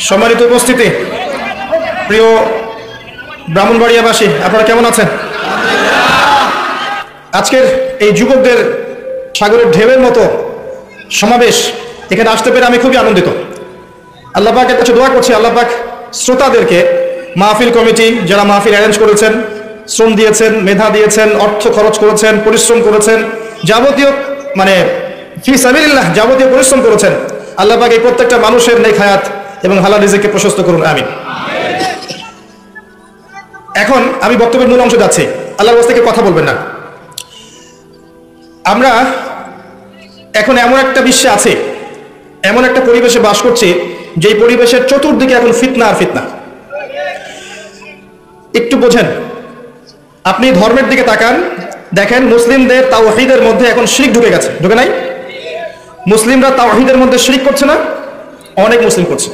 সম্মানিত উপস্থিতি, প্রিয় ব্রাহ্মণবাড়িয়াবাসী, আপনারা কেমন আছেন? আজকের এই যুবকদের সাগরের ঢেউয়ের মতো সমাবেশ, এখানে আসতে পেরে আমি খুবই আনন্দিত। আল্লাহ পাকের কাছে দোয়া করছি, আল্লাহ পাক শ্রোতাদেরকে, মাহফিল কমিটি যারা মাহফিল অ্যারেঞ্জ করেছেন, শ্রম দিয়েছেন, মেধা দিয়েছেন, অর্থ খরচ করেছেন, পরিশ্রম করেছেন, যাবতীয় ফি সাবিলিল্লাহ যাবতীয় পরিশ্রম করেছেন, আল্লাহ পাক এই প্রত্যেকটা মানুষের নেক হায়াত এবং হালাল রিজিককে প্রশস্ত করুন, আমিন। এখন আমি বক্তব্যের মূল অংশে যাচ্ছি, আল্লাহর কাছ থেকে কথা বলবেন না। আমরা এখন এমন একটা বিশ্বে আছি, এমন একটা পরিবেশে বাস করছি, যেই পরিবেশের চতুর্দিকে এখন ফিতনা আর ফিতনা। একটু বোঝেন, আপনি ধর্মের দিকে তাকান, দেখেন মুসলিমদের তাওহীদের মধ্যে এখন শিরক ঢুকে গেছে, ঢুকে নাই? মুসলিমরা তাওহীদের মধ্যে শিরক করছে না? অনেক মুসলিম করছে।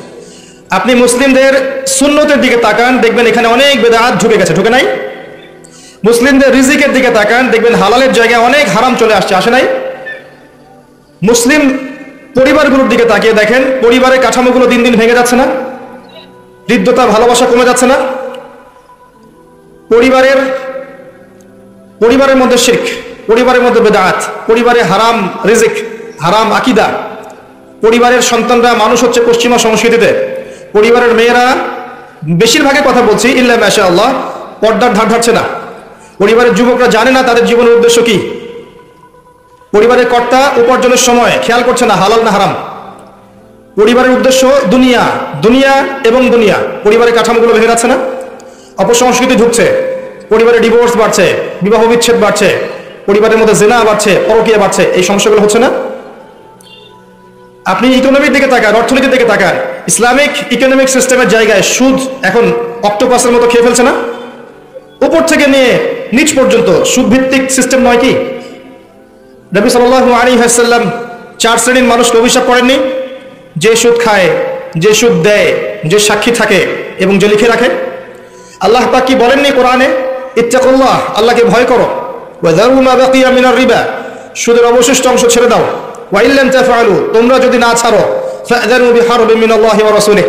আপনি মুসলিমদের সুন্নতের দিকে তাকান, দেখবেন এখানে অনেক বেদাত ঢুকে গেছে, ঢুকে নাই? মুসলিমদের রিজিকের দিকে তাকান, দেখবেন হালালের জায়গায় অনেক হারাম চলে আসছে, আসে নাই? মুসলিম পরিবারগুলোর দিকে তাকিয়ে দেখেন, পরিবারের কাঠামোগুলো দিন দিন ভেঙে যাচ্ছে না? হৃদ্যতা, ভালোবাসা কমে যাচ্ছে না? পরিবারের মধ্যে শিরক, পরিবারের মধ্যে বেদাত, পরিবারে হারাম রিজিক, হারাম আকীদা, পরিবারের সন্তানরা মানুষ হচ্ছে পশ্চিমা সংস্কৃতিতে, পরিবারের মেয়েরা, বেশিরভাগের কথা বলছি, ইল্লা মাশাআল্লাহ, পর্দার ধার ধারছে না। পরিবারের যুবকরা জানে না তাদের জীবনের উদ্দেশ্য কি। পরিবারের কর্তা উপার্জনের সময় খেয়াল করছে না হালাল না হারাম। পরিবারের উদ্দেশ্য দুনিয়া, দুনিয়া এবং দুনিয়া। পরিবারের কাঠামোগুলো ভেঙে যাচ্ছে না? অপসংস্কৃতি ঢুকছে, পরিবারে ডিভোর্স বাড়ছে, বিবাহ বিচ্ছেদ বাড়ছে, পরিবারের মধ্যে জিনা বাড়ছে, পরকীয়া বাড়ছে, এই সমস্যাগুলো হচ্ছে না? আপনি ইকোনমির দিকে তাকান, অর্থনীতির দিকে তাকান, ইসলামিক ইকোনমিক সিস্টেমের জায়গায় সুদ এখন অক্টোপাসের মতো খেয়ে ফেলছে না? উপর থেকে নিয়ে নিচ পর্যন্ত সুদ ভিত্তিক সিস্টেম নয় কি? নবী সাল্লাল্লাহু আলাইহি ওয়াসাল্লাম 4 শ্রেণীর মানুষকে অভিশাপ করেননি? যে সুদ খায়, যে সুদ দেয়, যে সাক্ষী থাকে এবং যে লিখে রাখে। আল্লাহ পাক কি বলেননি কোরআনে? ইত্তাকুল্লাহ, আল্লাহকে ভয় করো, ওয়া যারু মা বাকিয়া মিনার রিবা, সুদের অবশিষ্ট অংশ ছেড়ে দাও, ওয়া ইল্লাম তাফআলু, তোমরা যদি না ছাড়ো, ফা'যানু বিহারবিন মিনাল্লাহি ওয়া রাসূলিহি,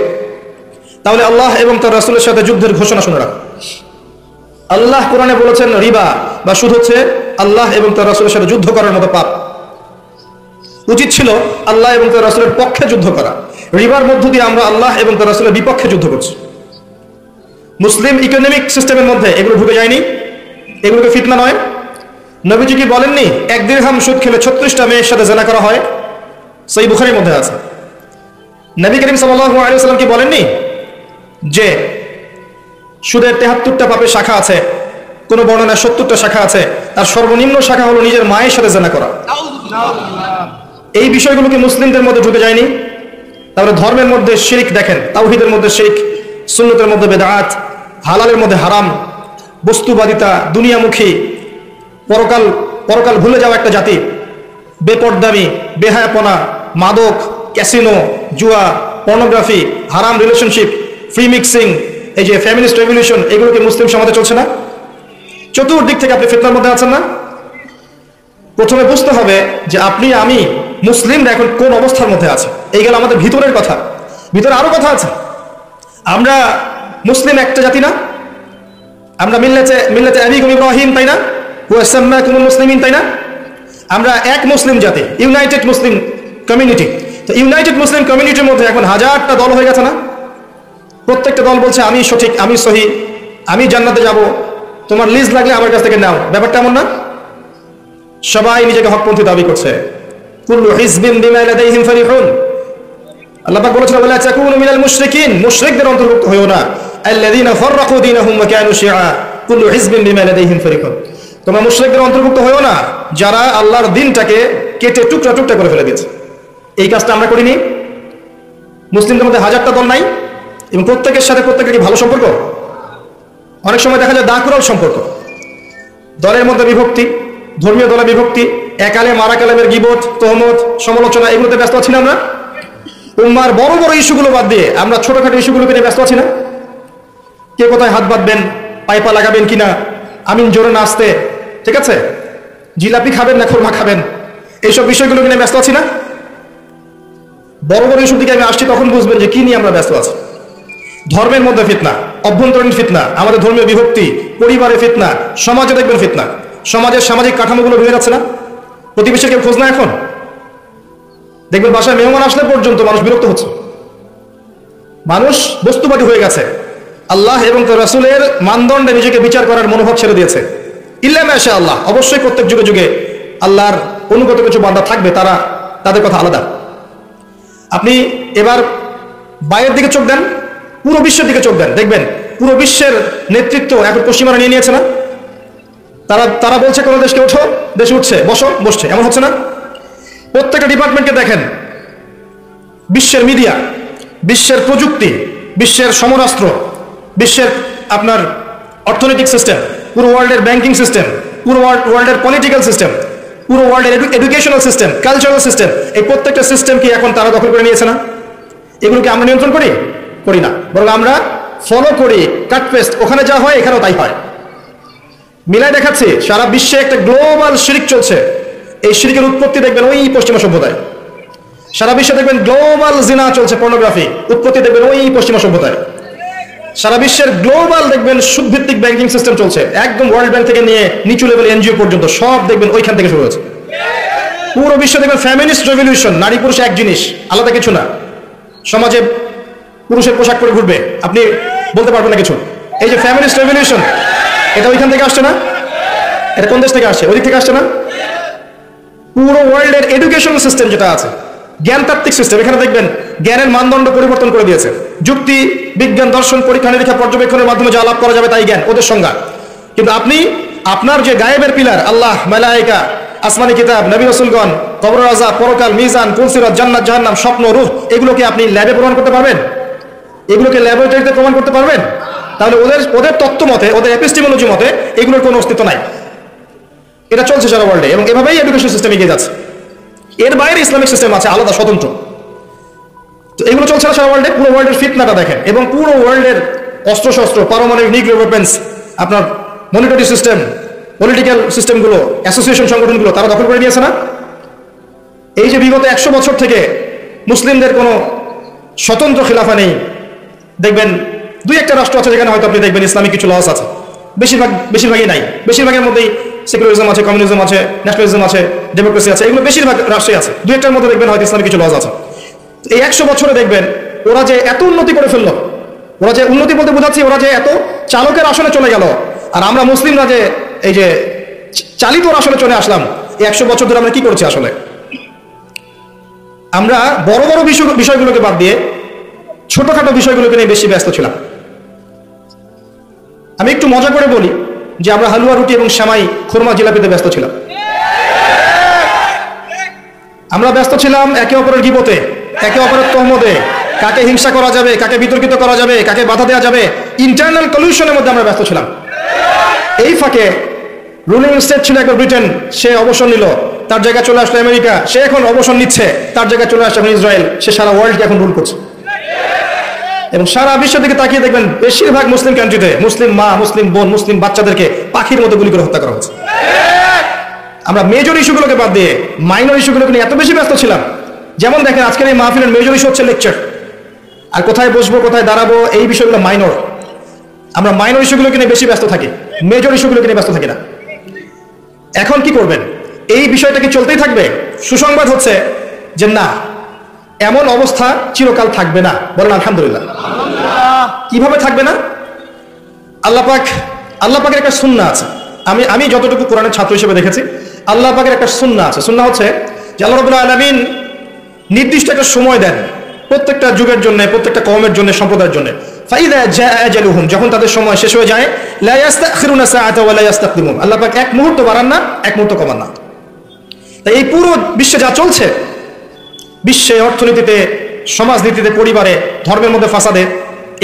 তাহলে আল্লাহ এবং তার রাসূলের সাথে যুদ্ধের ঘোষণা শুনে রাখো। আল্লাহ কোরআনে বলেছেন রিবা বা সুদ হচ্ছে আল্লাহ এবং তার রাসূলের সাথে যুদ্ধ করার মতো পাপ। উচিত ছিল আল্লাহ এবং তার রাসূলের পক্ষে যুদ্ধ করা। রিবার মধ্য দিয়ে আমরা আল্লাহ এবং তার রাসূলের বিপক্ষে যুদ্ধ করছি। মুসলিম ইকোনমিক সিস্টেমের মধ্যে এগুলো ঢুকে যায়নি? এগুলোকে ফিতনা নয়? নবীজি কি বলেননি 1 দিরহাম সুদ খেলে 36টা মেয়ের সাথে জিনা করা হয়? সহিহ বুখারীর মধ্যে আছে। নবী করিম সাল্লাল্লাহু আলাইহি ওয়াসাল্লাম কি বলেননি যে সুদের 73টা পাপের শাখা আছে, কোন বর্ণনায় 70টা শাখা আছে, তার সর্বনিম্ন শাখা হলো নিজের মায়ের সাথে জিনা করা? এই বিষয়গুলো কি মুসলিমদের মধ্যে ঢুকে যায়নি? তাহলে ধর্মের মধ্যে শিরক দেখেন, তাওহীদের মধ্যে শিরক, সুন্নতের মধ্যে বেদাত, হালালের মধ্যে হারাম, বস্তুবাদিতা, দুনিয়ামুখী, পরকাল ভুলে যাওয়া একটা জাতি, বেপরদামি, বেহায়াপনা, মাদক, ক্যাসিনো, জুয়া, পর্নোগ্রাফি, হারাম রিলেশনশিপ, ফ্রি মিক্সিং, এই যে ফ্যামিলিস্ট রেভলিউশন, এগুলো কি মুসলিম সমাজে চলছে না? চতুর্দিক থেকে আপনি ফিতনার মধ্যে আছেন না? প্রথমে বুঝতে হবে যে আপনি, আমি, মুসলিমরা এখন কোন অবস্থার মধ্যে আছে। এই গেল আমাদের ভিতরের কথা। ভিতরে আরো কথা আছে। আমরা মুসলিম একটা জাতি না? আমরা মিল্লাতে আবিকুম ইব্রাহিম, তাই না? ওয়া সাম্মাকুমুল মুসলিমিন, তাই না? আমরা এক মুসলিম জাতি, ইউনাইটেড মুসলিম কমিউনিটি। তো ইউনাইটেড মুসলিম কমিউনিটির মধ্যে এখন হাজারটা দল হয়ে গেছে না? প্রত্যেকটা দল বলছে আমি সঠিক, আমি সহি, আমি জান্নাতে যাব, তোমার লিজ লাগলে আমার কাছ থেকে নাও। ব্যাপারটা এমন না? সবাই নিজেকে হকপন্থী দাবি করছে। কুল্লু হিজবিন বিমা লাদাইহিম ফারিহুন। আল্লাহ পাক বলেছেন ওয়ালা তাকুনু মিনাল মুশরিকিন, মুশরিকদের অন্তর্ভুক্ত হইও না। আল্লাযীনা ফাররাকু দীনাহুম ওয়া কানু শিয়া, কুল্লু হিজবিন বিমা লাদাইহিম ফারিহুন। তোমরা মুশরিকদের অন্তর্ভুক্ত হইও না যারা আল্লাহর দ্বীনটাকে কেটে টুকরা টুকরা করে ফেলে দিয়েছে। এই কাজটা আমরা করিনি? মুসলিমদের মধ্যে হাজারটা দল নাই এবং প্রত্যেকের সাথে প্রত্যেকের কি ভালো সম্পর্ক? অনেক সময় দেখা যায় দাকুরাল সম্পর্ক, দলের মধ্যে বিভক্তি, ধর্মীয় দলে বিভক্তি, একালে মারা কালেমের গীবত, তহমত, সমালোচনা, এগুলোতে ব্যস্ত আছি না আমরা? উম্মার বড় বড় ইস্যুগুলো বাদ দিয়ে আমরা ছোটখাটো ইস্যুগুলোকে নিয়ে ব্যস্ত আছি না? কে কোথায় হাত বাঁধবেন, পাইপা লাগাবেন কিনা, আমিন জোরে না আসতে, ঠিক আছে, জিলাপি খাবেন না খুরমা খাবেন, এইসব বিষয়গুলো নিয়ে ব্যস্ত আছি না? বড় বড় ইস্যুর দিকে আমি আসছি তখন বুঝবেন যে কি নিয়ে আমরা ব্যস্ত আছি। ধর্মের মধ্যে ফিতনা, অভ্যন্তরীণ ফিতনা, আমাদের ধর্মীয় বিভক্তি, পরিবারে ফিতনা, সমাজে দেখবেন ফিতনা, সমাজের সামাজিক কাঠামোগুলো ভেঙে যাচ্ছে না? প্রতিবেশীর কেউ খোঁজ না এখন? দেখবেন বাসায় মেহমান আসলে পর্যন্ত মানুষ বিরক্ত হচ্ছে, মানুষ বস্তুবাদী হয়ে গেছে, আল্লাহ এবং তার রাসূলের মানদণ্ডে নিজেকে বিচার করার মনোভাব ছেড়ে দিয়েছে। ইল্লা মাশা আল্লাহ, অবশ্যই প্রত্যেক যুগে যুগে আল্লাহর অনুগত কিছু বান্দা থাকবে, তাদের কথা আলাদা। আপনি এবার বাইরের দিকে চোখ দেন, পুরো বিশ্বের দিকে চোখ দেন, দেখবেন পুরো বিশ্বের নেতৃত্ব এখন পশ্চিমারা নিয়ে নিয়েছে না? তারা বলছে কোনো দেশকে ওঠো, দেশে উঠছে, বসো, বসছে, এমন হচ্ছে না? প্রত্যেকটা ডিপার্টমেন্টকে দেখেন, বিশ্বের মিডিয়া, বিশ্বের প্রযুক্তি, বিশ্বের সমরাস্ত্র, বিশ্বের আপনার অর্থনৈতিক সিস্টেম, পুরো ওয়ার্ল্ডের ব্যাংকিং সিস্টেম, পুরো ওয়ার্ল্ডের পলিটিক্যাল সিস্টেম, পুরো ওয়ার্ল্ডের এডুকেশনাল সিস্টেম, কালচারাল সিস্টেম, এই প্রত্যেকটা সিস্টেম কি এখন তারা দখল করে নিয়েছে না? এগুলোকে আমরা নিয়ন্ত্রণ করি না, বরং আমরা ফলো করি, কাট পেস্ট, ওখানে যা হয় এখানেও তাই হয়। মিলাই দেখাচ্ছি, সারা বিশ্বে একটা গ্লোবাল শিরক চলছে। এই শিরকের উৎপত্তি দেখবেন ওই পশ্চিমা সভ্যতায়। সারা বিশ্বে দেখবেন গ্লোবাল জিনা চলছে, পর্নোগ্রাফি, উৎপত্তি দেখবেন ওই পশ্চিমা সভ্যতায়। সারা বিশ্বের গ্লোবাল দেখবেন সুদভিত্তিক ব্যাংকিং সিস্টেম চলছে, একদম ওয়ার্ল্ড ব্যাংক থেকে নিয়ে নিচু লেভেল এনজিও পর্যন্ত সব দেখবেন ওইখান থেকে শুরু হয়েছে। পুরো বিশ্বে দেখবেন ফ্যামিনিস্ট রেভলিউশন, নারী পুরুষ এক জিনিস, আলাদা কিছু না। সমাজে পুরুষের পোশাক পরে ঘুরবে, আপনি বলতে পারবেন না কিছু। এই যে ফ্যামিনিস্ট রেভলিউশন, এটা ওইখান থেকে আসছে না? এটা কোন দেশ থেকে আসছে? ওই দিক থেকে আসছে না? পুরো ওয়ার্ল্ডের এডুকেশন সিস্টেম যেটা আছে, জ্ঞানতাত্ত্বিক সিস্টেম, এখানে দেখবেন জ্ঞানের মানদণ্ড পরিবর্তন করে দিয়েছে। যুক্তি, বিজ্ঞান, দর্শন, পরীক্ষা নিরীক্ষা, পর্যবেক্ষণের মাধ্যমে যা লাভ করা যাবে তাই জ্ঞান, ওদের সংজ্ঞা। কিন্তু আপনি আপনার যে গায়েবের পিলার, আল্লাহ, মালায়েকা, আসমানি কিতাব, নবী রাসূলগণ, কবর আযাব, পরকাল, মিজান, পুলসিরাত, জান্নাত, জাহান্নাম, স্বপ্ন, রূহ, এগুলোকে আপনি ল্যাবে প্রমাণ করতে পারবেন? এগুলোকে ল্যাবরেটরিতে প্রমাণ করতে পারবেন? তাহলে ওদের তত্ত্ব মতে, ওদের এপিস্টিমোলজি মতে এগুলোর কোনো অস্তিত্ব নাই। এটা চলছে সারা ওয়ার্ল্ডে, এবং এভাবেই এডুকেশন সিস্টেম এগিয়ে যাচ্ছে। এর বাইরে ইসলামিক সিস্টেম আছে আলাদা, স্বতন্ত্র। তো এগুলো চলছে না সারা ওয়ার্ল্ডে। পুরো ওয়ার্ল্ডের ফিতনাটা দেখেন, এবং পুরো ওয়ার্ল্ডের অস্ত্রশস্ত্র, পারমাণবিক নিউক্লিয়ার ওয়েপন্স, আপনার মনিটরি সিস্টেম, পলিটিক্যাল সিস্টেমগুলো, অ্যাসোসিয়েশন সংগঠনগুলো তারা দখল করে নিয়েছে না? এই যে বিগত 100 বছর থেকে মুসলিমদের কোনো স্বতন্ত্র খিলাফা নেই, দেখবেন 2-1টা রাষ্ট্র আছে যেখানে হয়তো আপনি দেখবেন ইসলামিক কিছু লস আছে, বেশিরভাগই নাই। বেশিরভাগের মধ্যেই সেকুলারিজম আছে, কমিউনিজম আছে, ন্যাশনালিজম আছে, ডেমোক্রেসি আছে, এগুলো বেশিরভাগ রাষ্ট্রে আছে। 2-1টার মধ্যে দেখবেন হয়তো ইসলামিক কিছু লস আছে। এই 100 বছরে দেখবেন ওরা যে এত উন্নতি করে ফেললো, ওরা যে উন্নতি বলতে বোঝাচ্ছি, ওরা যে এত চালকের আসনে চলে গেল, আর আমরা মুসলিমরা যে এই যে চালিত আসনে চলে আসলাম, এই 100 বছর ধরে আমরা কি করছি? আসলে আমরা বড় বড় বিষয়গুলোকে বাদ দিয়ে ছোটখাটো বিষয়গুলোকে নিয়ে বেশি ব্যস্ত ছিলাম। আমি একটু মজা করে বলি যে আমরা হালুয়া, রুটি এবং সেমাই, খুরমা, জিলাপিতে ব্যস্ত ছিলাম। আমরা ব্যস্ত ছিলাম একে অপরের গীবতে, একে অপরের তহমতে, কাকে হিংসা করা যাবে, কাকে বিতর্কিত করা যাবে, কাকে বাধা দেওয়া যাবে, ইন্টারনাল কলিউশনের মধ্যে আমরা ব্যস্ত ছিলাম। এই ফাঁকে রুলিং স্টেট ছিল একবার ব্রিটেন, সে অবসর নিল, তার জায়গায় চলে আসলো আমেরিকা, সে এখন অবসর নিচ্ছে, তার জায়গায় চলে আসছে এখন ইসরায়েল, সে সারা ওয়ার্ল্ডকে এখন রুল করছে। এবং সারা বিশ্বের দিকে তাকিয়ে দেখবেন বেশিরভাগ মুসলিম কান্ট্রিতে মুসলিম মা, মুসলিম বোন, মুসলিম বাচ্চাদেরকে পাখির মতো গুলি করে হত্যা করা হচ্ছে। আমরা মেজর ইস্যুগুলোকে বাদ দিয়ে মাইনর ইস্যুগুলোকে নিয়ে এত বেশি ব্যস্ত ছিলাম। যেমন দেখেন আজকের এই মাহফিলের মেজর ইস্যু হচ্ছে লেকচার, আর কোথায় বসবো, কোথায় দাঁড়াবো, এই বিষয়গুলো মাইনর। আমরা মাইনর ইস্যুগুলোকে নিয়ে বেশি ব্যস্ত থাকি, মেজর ইস্যুগুলোকে নিয়ে ব্যস্ত থাকি না। এখন কি করবেন? এই বিষয়টা কি চলতেই থাকবে? সুসংবাদ হচ্ছে যে না, এমন অবস্থা চিরকাল থাকবে না। বলেন আলহামদুলিল্লাহ। কিভাবে থাকবে না? আল্লাহ পাকের একটা সুন্নাহ আছে। আমি যতটুকু কোরআনের ছাত্র হিসেবে দেখেছি, আল্লাহ পাকের একটা সুন্নাহ আছে। সুন্নাহ হচ্ছে যে আল্লাহ রাব্বুল আলামিন নির্দিষ্ট একটা সময় দেন প্রত্যেকটা যুগের জন্য, প্রত্যেকটা কওমের জন্য, সম্প্রদায়ের জন্য। ফাইদা জাআ আজালুহুম, যখন তাদের সময় শেষ হয়ে যায়, লা ইস্তাখিরুনা সাআতা ওয়া লা ইস্তাকদিমুন, আল্লাহ পাক এক মুহূর্ত বাড়ান না, এক মুহূর্ত কমান না। তাই এই পুরো বিশ্বে যা চলছে, বিশ্বে অর্থনীতিতে, সমাজনীতিতে, পরিবারে, ধর্মের মধ্যে ফাসাদে,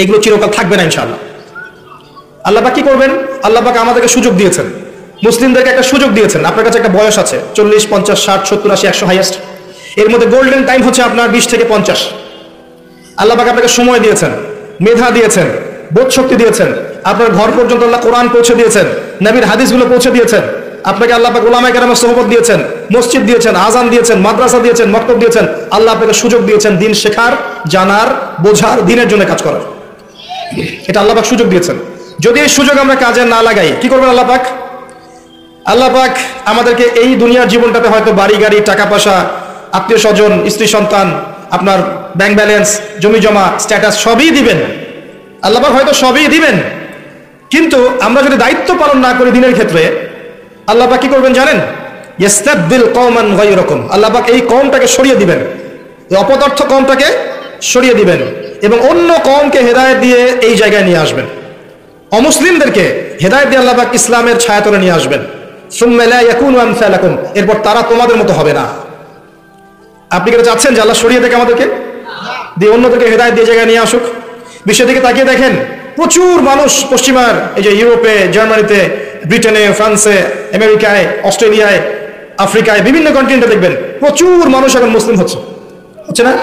এগুলো চিরকাল থাকবে না ইনশাআল্লাহ। আল্লাহ পাক কি করবেন? আল্লাহ পাক আমাদেরকে সুযোগ দিয়েছেন, মুসলিমদেরকে একটা সুযোগ দিয়েছেন। আপনার কাছে একটা বয়স আছে, 40, 50, 60, 70, 80, 100 হাইয়েস্ট। এর মধ্যে গোল্ডেন টাইম হচ্ছে আপনার 20 থেকে 50। আল্লাহ পাক আপনাকে সময় দিয়েছেন, মেধা দিয়েছেন, বোধ শক্তি দিয়েছেন, আপনার ঘর পর্যন্ত আল্লাহ কোরআন পৌঁছে দিয়েছেন, নবীর হাদিসগুলো পৌঁছে দিয়েছেন। আপনাকে আল্লাহ পাক উলামায়ে কেরামের সোহবত দিয়েছেন, মসজিদ দিয়েছেন, আজান দিয়েছেন, মাদ্রাসা দিয়েছেন, মক্তব দিয়েছেন, আল্লাহ আপনাকে সুযোগ দিয়েছেন দিন শেখার, জানার, বোঝার, দিনের জন্য কাজ করার। এটা আল্লাহ পাক সুযোগ দিয়েছেন। যদি এই সুযোগ আমরা কাজে না লাগাই, কি করবেন আল্লাহ পাক? আল্লাহ পাক আমাদেরকে এই দুনিয়ার জীবনটাতে হয়তো বাড়ি গাড়ি, টাকা পয়সা, আত্মীয় স্বজন, স্ত্রী সন্তান, আপনার ব্যাংক ব্যালেন্স, জমি জমা, স্ট্যাটাস সবই দিবেন। আল্লাহ পাক হয়তো সবই দিবেন, কিন্তু আমরা যদি দায়িত্ব পালন না করি দিনের ক্ষেত্রে, আল্লাহ পাক কি করবেন জানেন? ইস্তাবদিল কওমান গায়রাকুম, আল্লাহ পাক এই কওমটাকে সরিয়ে দিবেন, এই অপদার্থ কওমটাকে সরিয়ে দিবেন এবং অন্য কওমকে হেদায়েত দিয়ে এই জায়গায় নিয়ে আসবেন। অমুসলিমদেরকে হেদায়েত দিয়ে আল্লাহ পাক ইসলামের ছায়াতলে নিয়ে আসবেন। সুম্মা লা ইয়াকুনু আমসালাকুম, এরপর তারা তোমাদের মতো হবে না। আপনি কি চাচ্ছেন যে আল্লাহ সরিয়ে দেখে আমাদেরকে দিয়ে অন্যদেরকে হেদায়েত দিয়ে জায়গায় নিয়ে আসুক? বিশ্বের দিকে তাকিয়ে দেখেন, প্রচুর মানুষ পশ্চিমার এই যে ইউরোপে, জার্মানিতে, ব্রিটেনে, ফ্রান্সে, আমেরিকায়, অস্ট্রেলিয়ায়, আফ্রিকায়, বিভিন্ন কন্টিনেন্টে দেখবেন প্রচুর মানুষ এখন মুসলিম হচ্ছে না?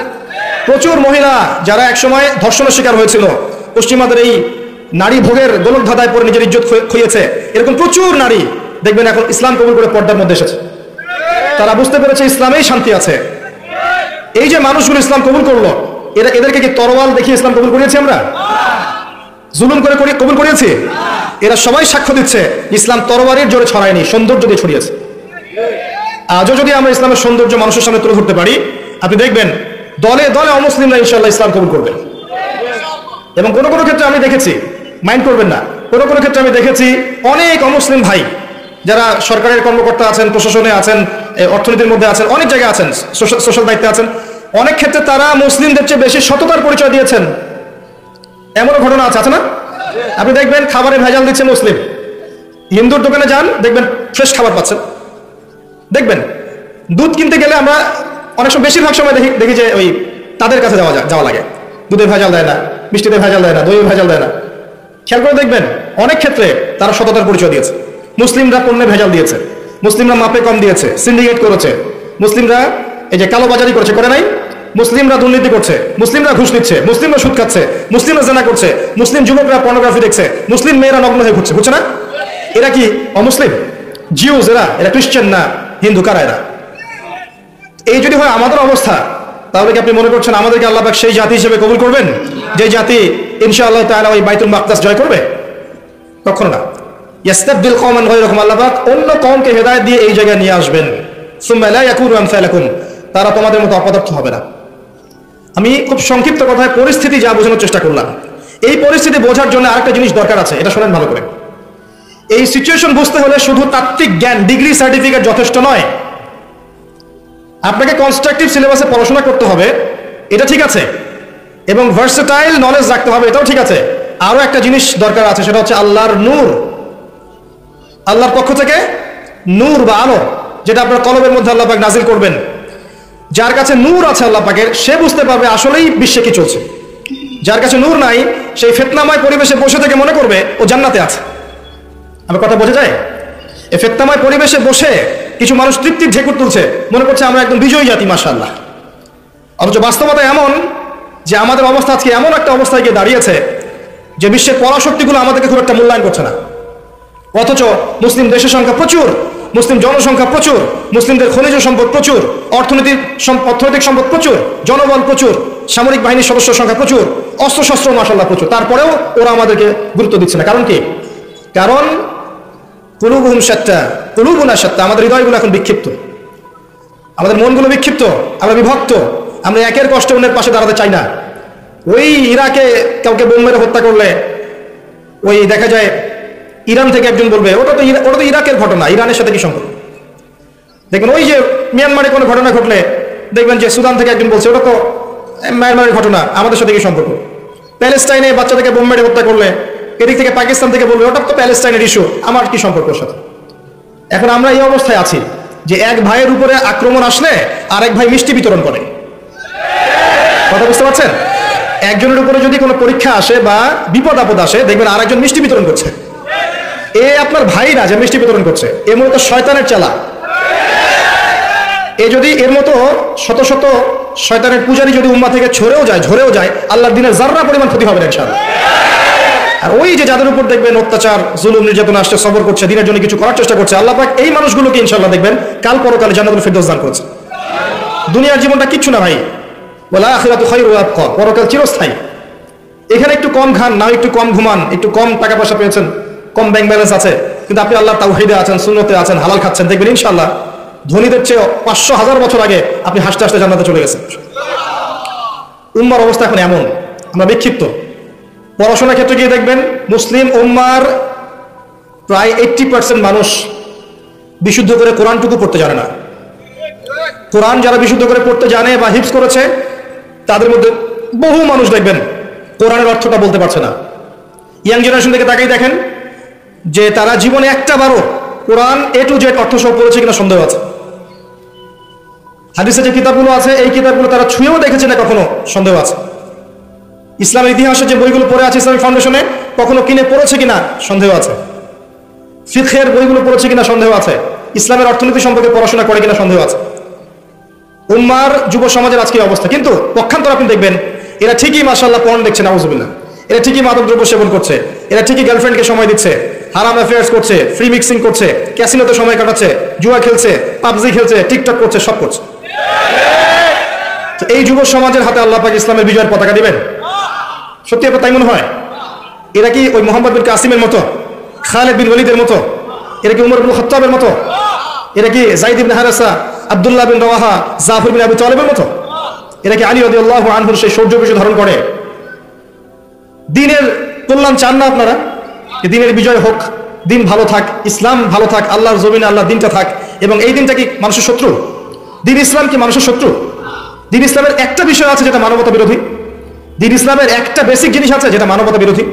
প্রচুর মহিলা যারা একসময় ধর্ষণের শিকার হয়েছিল, পশ্চিমাদের এই নারী ভোগের গোলক ধাঁধায় পরে নিজের ইজ্জত খুইয়েছে, এরকম প্রচুর নারী দেখবেন এখন ইসলাম কবুল করে পর্দার মধ্যে এসেছে। তারা বুঝতে পেরেছে ইসলামেই শান্তি আছে। এই যে মানুষগুলো ইসলাম কবুল করলো, এদেরকে কি তরোয়াল দেখিয়ে ইসলাম কবুল করিয়েছি আমরা? জুলুম করে কবুল করিয়েছি? এরা সবাই সাক্ষ্য দিচ্ছে ইসলাম তরবারির জোরে ছড়ায়নি, সৌন্দর্য দিয়ে ছড়িয়েছে। আজও যদি আমরা ইসলামের সৌন্দর্য মানুষের সামনে তুলে ধরতে পারি, আপনি দেখবেন দলে দলে অমুসলিমরা ইনশাআল্লাহ ইসলাম কবুল করবে। এবং কোনো কোনো ক্ষেত্রে আমি দেখেছি, মাইন্ড করবেন না, কোনো কোনো ক্ষেত্রে আমি দেখেছি অনেক অমুসলিম ভাই যারা সরকারের কর্মকর্তা আছেন, প্রশাসনে আছেন, অর্থনীতির মধ্যে আছেন, অনেক জায়গায় আছেন, সোশ্যাল দায়িত্বে আছেন, অনেক ক্ষেত্রে তারা মুসলিমদের চেয়ে বেশি সততার পরিচয় দিয়েছেন। এমনও ঘটনা আছে না? আপনি দেখবেন খাবারে ভেজাল দিচ্ছে মুসলিম, হিন্দুর দোকানে যান দেখবেন ফ্রেশ খাবার পাচ্ছেন। দেখবেন দুধ কিনতে গেলে আমরা অনেক সময়, বেশিরভাগ সময় দেখি যে ওই তাদের কাছে যাওয়া লাগে। দুধে ভেজাল দেয় না, মিষ্টিতে ভেজাল দেয় না, দইয়ে ভেজাল দেয় না। খেয়াল করে দেখবেন অনেক ক্ষেত্রে তারা সততার পরিচয় দিয়েছে। মুসলিমরা পণ্যে ভেজাল দিয়েছে, মুসলিমরা মাপে কম দিয়েছে, সিন্ডিকেট করেছে, মুসলিমরা এই যে কালোবাজারি করেছে, করে নাই? মুসলিমরা দুর্নীতি করছে, মুসলিমরা ঘুষ নিচ্ছে, মুসলিমরা সুদ খাচ্ছে, মুসলিমরা জেনা করছে, মুসলিম যুবকরা পর্নোগ্রাফি দেখছে, মুসলিম মেয়েরা নগ্ন হয়ে ঘুরছে না? এরা কি অমুসলিম? জিউস এরা খ্রিস্টান না হিন্দু? কারা এরা? এই যদি হয় আমাদের অবস্থা, তাহলে কি আপনি মনে করছেন আমাদেরকে আল্লাহ পাক সেই জাতি হিসেবে কবুল করবেন যে জাতি ইনশাআল্লাহ তাআলা ওই বাইতুল মাকদাস জয় করবে? কখনো না। ইস্তাবদিল কওমান গায়রাকুম, আল্লাহ পাক অন্য কওমকে হেদায়েত দিয়ে এই জায়গায় নিয়ে আসবেন। সুম্মা লা ইয়াকুনু আমসালাকুম, তারা তোমাদের মতো অপদার্থ হবে না। আমি খুব সংক্ষিপ্ত কথায় পরিস্থিতি যা বোঝানোর চেষ্টা করলাম, এই পরিস্থিতি বোঝার জন্য আরেকটা জিনিস দরকার আছে, এটা শোনেন ভালো করে। এই সিচুয়েশন বুঝতে হলে শুধু তাত্ত্বিক জ্ঞান, ডিগ্রি, সার্টিফিকেট যথেষ্ট নয়। আপনাকে কনস্ট্রাকটিভ সিলেবাসে পড়াশোনা করতে হবে, এটা ঠিক আছে, এবং ভার্সেটাইল নলেজ রাখতে হবে, এটাও ঠিক আছে। আরো একটা জিনিস দরকার আছে, সেটা হচ্ছে আল্লাহর নূর, আল্লাহর পক্ষ থেকে নূর বা আলো, যেটা আপনার কলবের মধ্যে আল্লাহ পাক নাজিল করবেন। যার কাছে নূর আছে আল্লাহ পাকের, সে বুঝতে পারবে আসলেই বিশ্বে কি চলছে। যার কাছে নূর নাই, সেই ফিতনাময় পরিবেশে বসে থেকে মনে করবে ও জান্নাতে আছে। আমার কথা বোঝা যায়? এই ফিতনাময় পরিবেশে বসে কিছু মানুষ তৃপ্তির ঢেকুর তুলছে, মনে করছে আমরা একদম বিজয়ী জাতি, মাশাআল্লাহ। অথচ বাস্তবতা এমন যে আমাদের অবস্থা আজকে এমন একটা অবস্থায় গিয়ে দাঁড়িয়েছে যে বিশ্বের পরাশক্তিগুলো আমাদেরকে খুব একটা মূল্যায়ন করছে না। অথচ মুসলিম দেশের সংখ্যা প্রচুর, মুসলিম জনসংখ্যা প্রচুর, মুসলিমদের খনিজ সম্পদ প্রচুর, অর্থনৈতিক সম্পদ প্রচুর, জনবল প্রচুর, সামরিক বাহিনীর সদস্য সংখ্যা প্রচুর, অস্ত্রশস্ত্র মাশাআল্লাহ প্রচুর। তারপরেও ওরা আমাদেরকে গুরুত্ব দিচ্ছে না। কারণ কি? কারণ কুলুবুহুম শাত্তা, কুলুবুনা শাত্তা, আমাদের হৃদয়গুলো এখন বিক্ষিপ্ত, আমাদের মনগুলো বিক্ষিপ্ত, আমরা বিভক্ত, আমরা একের কষ্টে অন্যের পাশে দাঁড়াতে চাই না। ওই ইরাকে কাউকে বোম মেরে হত্যা করলে ওই দেখা যায় ইরান থেকে একজন বলবে ওটা তো ইরাকের ঘটনা, ইরানের সাথে কি সম্পর্ক? দেখবেন ওই যে মিয়ানমারে কোনো ঘটনা ঘটলে দেখবেন যে সুদান থেকে একজন বলছে ওটা তো মিয়ানমারের ঘটনা, আমাদের সাথে কি সম্পর্ক? প্যালেস্টাইনে বাচ্চাদেরকে বোম মেরে হত্যা করলে এদিক থেকে পাকিস্তান থেকে বলবে ওটা তো প্যালেস্টাইনের ইস্যু, আমার কি সম্পর্ক ওর সাথে? এখন আমরা এই অবস্থায় আছি যে এক ভাইয়ের উপরে আক্রমণ আসলে আরেক ভাই মিষ্টি বিতরণ করে। কথা বুঝতে পারছেন? একজনের উপরে যদি কোনো পরীক্ষা আসে বা বিপদ আপদ আসে, দেখবেন আরেকজন মিষ্টি বিতরণ করছে। এ আপনার ভাই না যে মিষ্টি বিতরণ করছে, এর মতো শয়তানের চালা। এ যদি এর মতো শত শত শয়তানের পূজারী যদি উম্মাহ থেকে ঝরেও যায়, আল্লাহর দিনের জাররা পরিমাণ ক্ষতি হবে না ইনশাআল্লাহ। আর ওই যে যাদের উপর দেখবেন অত্যাচার জুলুম নির্যাতন আসছে, সবর করছে, দিনের জন্য কিছু করার চেষ্টা করছে, আল্লাহ পাক এই মানুষগুলোকে ইনশাআল্লাহ দেখবেন কাল পরকালে জান্নাতুল ফিরদৌস দান করেছে। দুনিয়ার জীবনটা কিচ্ছু না ভাই, ওয়াল আখিরাতু খায়রু ওয়া আবকা, পরকাল চিরস্থায়ী। এখানে একটু কম খান, না একটু কম ঘুমান, একটু কম টাকা পয়সা পেয়েছেন, কম ব্যাংক ব্যালেন্স আছে, কিন্তু আপনি আল্লাহর তাওহীদে আছেন, সুন্নতে আছেন, হালাল খাচ্ছেন, দেখবেন ইনশাআল্লাহ ধনীদের চেয়ে 500,000 বছর আগে আপনি হাসতে হাসতে জান্নাতে চলে গেছেন। উম্মার অবস্থা এখন এমন, আমরা বিক্ষিপ্ত। পড়াশোনার ক্ষেত্রে গিয়ে দেখবেন মুসলিম উম্মার প্রায় 80% মানুষ বিশুদ্ধ করে কোরআনটুকু পড়তে জানে না। কোরআন যারা বিশুদ্ধ করে পড়তে জানে বা হিফজ করেছে, তাদের মধ্যে বহু মানুষ দেখবেন কোরআনের অর্থটা বলতে পারছে না। ইয়াং জেনারেশন থেকে তাকেই দেখেন যে তারা জীবনে একটা বারও কোরআন A to Z অর্থ সহ পড়েছে কিনা সন্দেহ আছে। হাদিসে যে কিতাবগুলো আছে, এই কিতাবগুলো তারা ছুঁয়েও দেখেছে না কখনো, সন্দেহ আছে। ইসলামের ইতিহাসে যে বইগুলো পড়ে আছে ইসলামিক ফাউন্ডেশনে, কখনো কিনে পড়েছে কিনা সন্দেহ আছে। ফিকহের বইগুলো পড়েছে কিনা সন্দেহ আছে। ইসলামের অর্থনীতি সম্পর্কে পড়াশোনা করে কিনা সন্দেহ আছে। উম্মার যুব সমাজের আজকে অবস্থা। কিন্তু পক্ষান্তর আপনি দেখবেন এরা ঠিকই মাশাআল্লাহ পর্ন দেখছে, নাউজুবিল্লাহ, এরা ঠিকই মাদক দ্রব্য সেবন করছে, এরা ঠিকই গার্লফ্রেন্ডকে সময় দিচ্ছে, হারাম অ্যাফেয়ার্স করছে, ফ্রি মিক্সিং করছে, ক্যাসিনোতে সময় কাটাচ্ছে, জুয়া খেলছে, পাবজি খেলছে, টিকটক করছে, সব করছে। তো এই যুব সমাজের হাতে আল্লাহ পাক ইসলামের বিজয়ের পতাকা দিবেন? সত্যি আপনার তাই মনে হয়? এরা কি ওই মোহাম্মদ বিন কাসিমের মতো, খালিদ বিন ওয়ালিদের মতো, এরা কি উমর ইবনে খাত্তাবের মতো, এরা কি যায়েদ ইবনে হারেসা, আব্দুল্লাহ বিন রাওয়াহা, জাফর বিন আবি তালেবের মতো, এরা কি আলী রাদিয়াল্লাহু আনহুর সেই সৌর্য বিষয় ধারণ করে? দিনের কল্যাণ চান না আপনারা? দিনের বিজয় হোক, দিন ভালো থাক, ইসলাম ভালো থাক, আল্লাহর জমিনে আল্লাহর দিনটা থাক। এবং এই দিনটা কি মানুষের শত্রু? দিন ইসলাম কি মানুষের শত্রু? দিন ইসলামের একটা বিষয় আছে যেটা মানবতা বিরোধী। দিন ইসলামের একটা বেসিক জিনিস আছে যেটা মানবতা বিরোধী।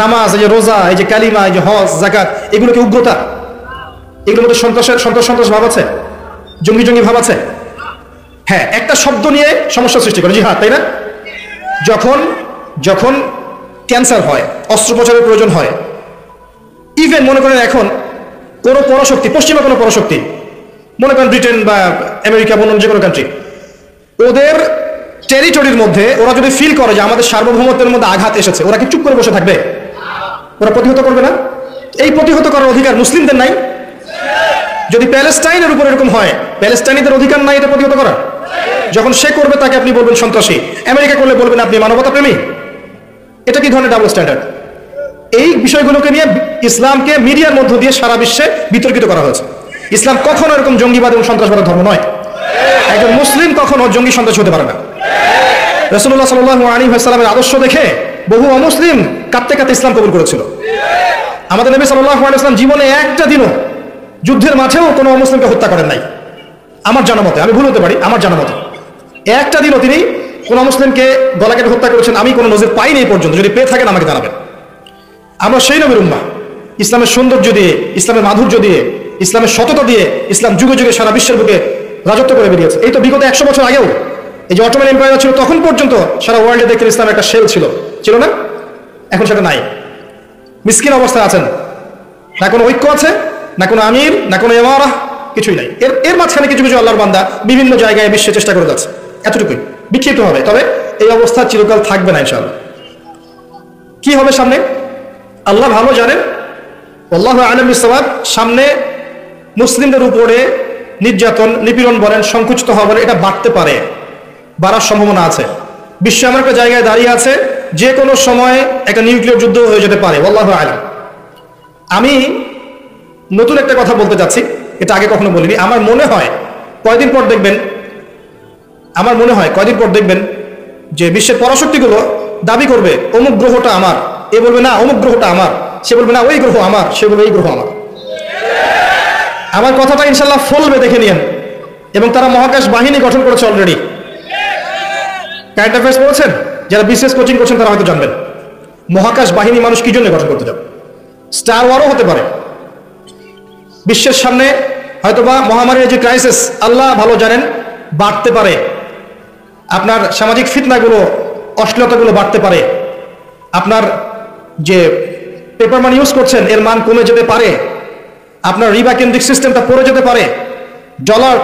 নামাজ, এই যে রোজা, এই যে কালিমা, এই যে হজ, যাকাত, এগুলো কি উগ্রতা? এগুলোর মধ্যে সন্ত্রাস ভাব আছে, জঙ্গি ভাব আছে। হ্যাঁ, একটা শব্দ নিয়ে সমস্যা সৃষ্টি করে, জিহাদ, তাই না? যখন ক্যান্সার হয়, অস্ত্রোপচারের প্রয়োজন হয়, ইভেন মনে করেন এখন কোনো পরাশক্তি, পশ্চিমা কোনো পরাশক্তি, মনে করেন ব্রিটেন বা আমেরিকা, অন্য যে কোনো কান্ট্রি, ওদের টেরিটরির মধ্যে ওরা যদি ফিল করে যে আমাদের সার্বভৌমত্বের মধ্যে আঘাত এসেছে, ওরা কি চুপ করে বসে থাকবে? ওরা প্রতিহত করবে না? এই প্রতিহত করার অধিকার মুসলিমদের নাই? যদি প্যালেস্টাইনের উপর এরকম হয়, প্যালেস্টাইনিদের অধিকার নাই এটা প্রতিহত করা? যখন সে করবে তাকে আপনি বলবেন সন্ত্রাসী, আমেরিকা করলে বলবেন আপনি মানবতা প্রেমী। এটা কি ধরনের ডাবল স্ট্যান্ডার্ড? এই বিষয়গুলোকে নিয়ে ইসলামকে মিডিয়ার মধ্য দিয়ে সারা বিশ্বে বিতর্কিত করা হয়েছে। ইসলাম কখনো এরকম জঙ্গিবাদ এবং সন্ত্রাসবাদের ধর্ম নয়। একজন মুসলিম কখনো জঙ্গি সন্ত্রাসী হতে পারে না। রাসূলুল্লাহ সাল্লাল্লাহু আলাইহি ওয়াসাল্লামের আদর্শ দেখে বহু অমুসলিম কাঁদতে কাঁদতে ইসলাম কবুল করেছিল। আমাদের নবী সাল্লাল্লাহু আলাইহি ওয়াসাল্লাম জীবনে একটা দিনও যুদ্ধের মাঠেও কোনো অমুসলিমকে হত্যা করেন নাই, আমার জানা মতে। আমি ভুল হতে পারি, আমার জানা মতে একটা দিনও তিনি কোনো মুসলিমকে গলা কেটে হত্যা করেছেন আমি কোনো নজির পাইনি এই পর্যন্ত। যদি পেয়ে থাকেন আমাকে জানাবেন। আমরা সেই নবীর উম্মাহ, ইসলামের সৌন্দর্য দিয়ে, ইসলামের মাধুর্য দিয়ে, ইসলামের সততা দিয়ে ইসলাম যুগে যুগে সারা বিশ্বের বুকে রাজত্ব করে বেরিয়েছে। এই তো বিগত 100 বছর আগেও এই যে অটোমান এম্পায়ার ছিল, তখন পর্যন্ত সারা ওয়ার্ল্ডে দেখতেন ইসলামের একটা শেল ছিল না? এখন সেটা নাই। মিসকিন অবস্থায় আছেন, না কোনো ঐক্য আছে, না কোনো আমির, না কোনো ইমারাহ, কিছুই নাই। এর মাঝখানে কিছু কিছু আল্লাহর বান্দা বিভিন্ন জায়গায় বিশ্বে চেষ্টা করে যাচ্ছে, এতটুকুই। বিক্ষিপ্ত হবে, তবে এই অবস্থা চিরকাল থাকবে না ইনশাআল্লাহ। কি হবে সামনে আল্লাহ ভালো জানেন, আল্লাহু আ'লাম বিস-সাওয়াব। সামনে মুসলিমদের উপরে নির্যাতন, নিপীড়ন বলেন, সংকুচিত হওয়া বলেন, এটা বাড়তে পারে, বাড়ার সম্ভাবনা আছে। বিশ্ব এমন একটা জায়গায় দাঁড়িয়ে আছে যে কোনো সময় একটা নিউক্লিয়ার যুদ্ধ হয়ে যেতে পারে, আল্লাহু আ'লাম। আমি নতুন একটা কথা বলতে যাচ্ছি, এটা আগে কখনো বলিনি। আমার মনে হয় কয়দিন পর দেখবেন যে বিশ্বের পরাশক্তিগুলো দাবি করবে অমুক গ্রহটা আমার, এ বলবে না অমুক গ্রহটা আমার, সে বলবে না ওই গ্রহ আমার, সে বলবে এই গ্রহ আমার। আমার কথাটা ইনশাল্লাহ ফলবে, দেখে নিয়েন। এবং তারা মহাকাশ বাহিনী গঠন করেছে অলরেডি। কারেন্ট অ্যাফেয়ার্স পড়েছেন? যারা বিসিএস কোচিং করছেন তারা হয়তো জানবেন মহাকাশ বাহিনী মানুষ কি জন্য গঠন করতে যাবে। স্টার ওয়ারও হতে পারে। বিশ্বের সামনে হয়তোবা মহামারীর যে ক্রাইসিস আল্লাহ ভালো জানেন বাড়তে পারে, আপনার সামাজিক ফিতনাগুলো, অশ্লীলতাগুলো বাড়তে পারে, আপনার যে পেপার মানি ইউজ করছেন এর মান কমে যেতে পারে, আপনার রিবা কেন্দ্রিক সিস্টেমটা পড়ে যেতে পারে,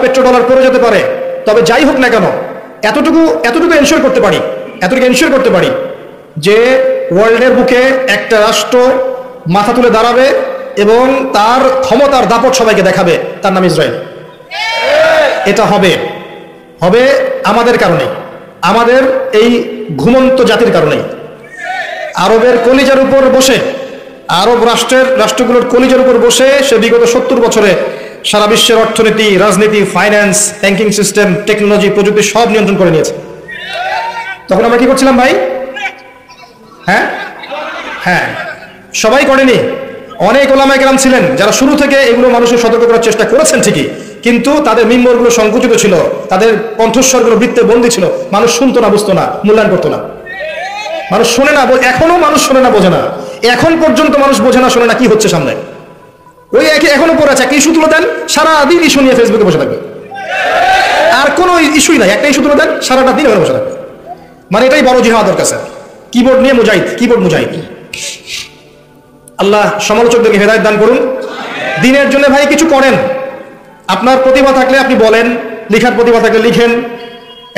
পেট্রোডলার পড়ে যেতে পারে। তবে যাই হোক না কেন, এতটুকু এনশিওর করতে পারি যে ওয়ার্ল্ডের বুকে একটা রাষ্ট্র মাথা তুলে দাঁড়াবে এবং তার ক্ষমতার দাপট সবাইকে দেখাবে, তার নাম ইসরায়েল। এটা হবে আমাদের কারণে, আমাদের এই ঘুমন্ত জাতির কারণে। আরবের কলিজার উপর বসে, আরব রাষ্ট্রগুলোর কলিজার উপর বসে সে বিগত 70 বছরে সারা বিশ্বের অর্থনীতি, রাজনীতি, ফাইন্যান্স, ব্যাংকিং সিস্টেম, টেকনোলজি, প্রযুক্তি সব নিয়ন্ত্রণ করে নিয়েছে। তখন আমরা কি করছিলাম ভাই? হ্যাঁ, সবাই করেনি। অনেক ওলামায়ে কেরাম ছিলেন যারা শুরু থেকে এগুলো মানুষের সতর্ক করার চেষ্টা করেছেন ঠিকই, কিন্তু তাদের মিম্বরগুলো সংকুচিত ছিল, তাদের কণ্ঠস্বরগুলো বৃত্তে বন্দী ছিল, মানুষ শুনতো না, বুঝতো না, মূল্যায়ন করতো না। মানুষ শোনে না, এখনো মানুষ শোনে না, বোঝে না। এখন পর্যন্ত মানুষ বোঝে না, শোনে না কি হচ্ছে সামনে। ওই এখনো পড়ে আছে, একটা ইস্যু তুলে দেন, সারাদিন ইস্যু নিয়ে ফেসবুকে বসে থাকবে, আর কোনো ইস্যুই নাই। একটা ইস্যু তুলে দেন, সারাটা দিন ওখানে বসে থাকবে। মানে এটাই বড় জিহাদের কাছে, কিবোর্ড নিয়ে মুজাহিদ। আল্লাহ সমালোচকদেরকে হেদায়েত দান করুন। দিনের জন্য ভাই কিছু করেন। আপনার প্রতিভা থাকলে আপনি বলেন, লিখার প্রতিভা থাকলে লিখেন,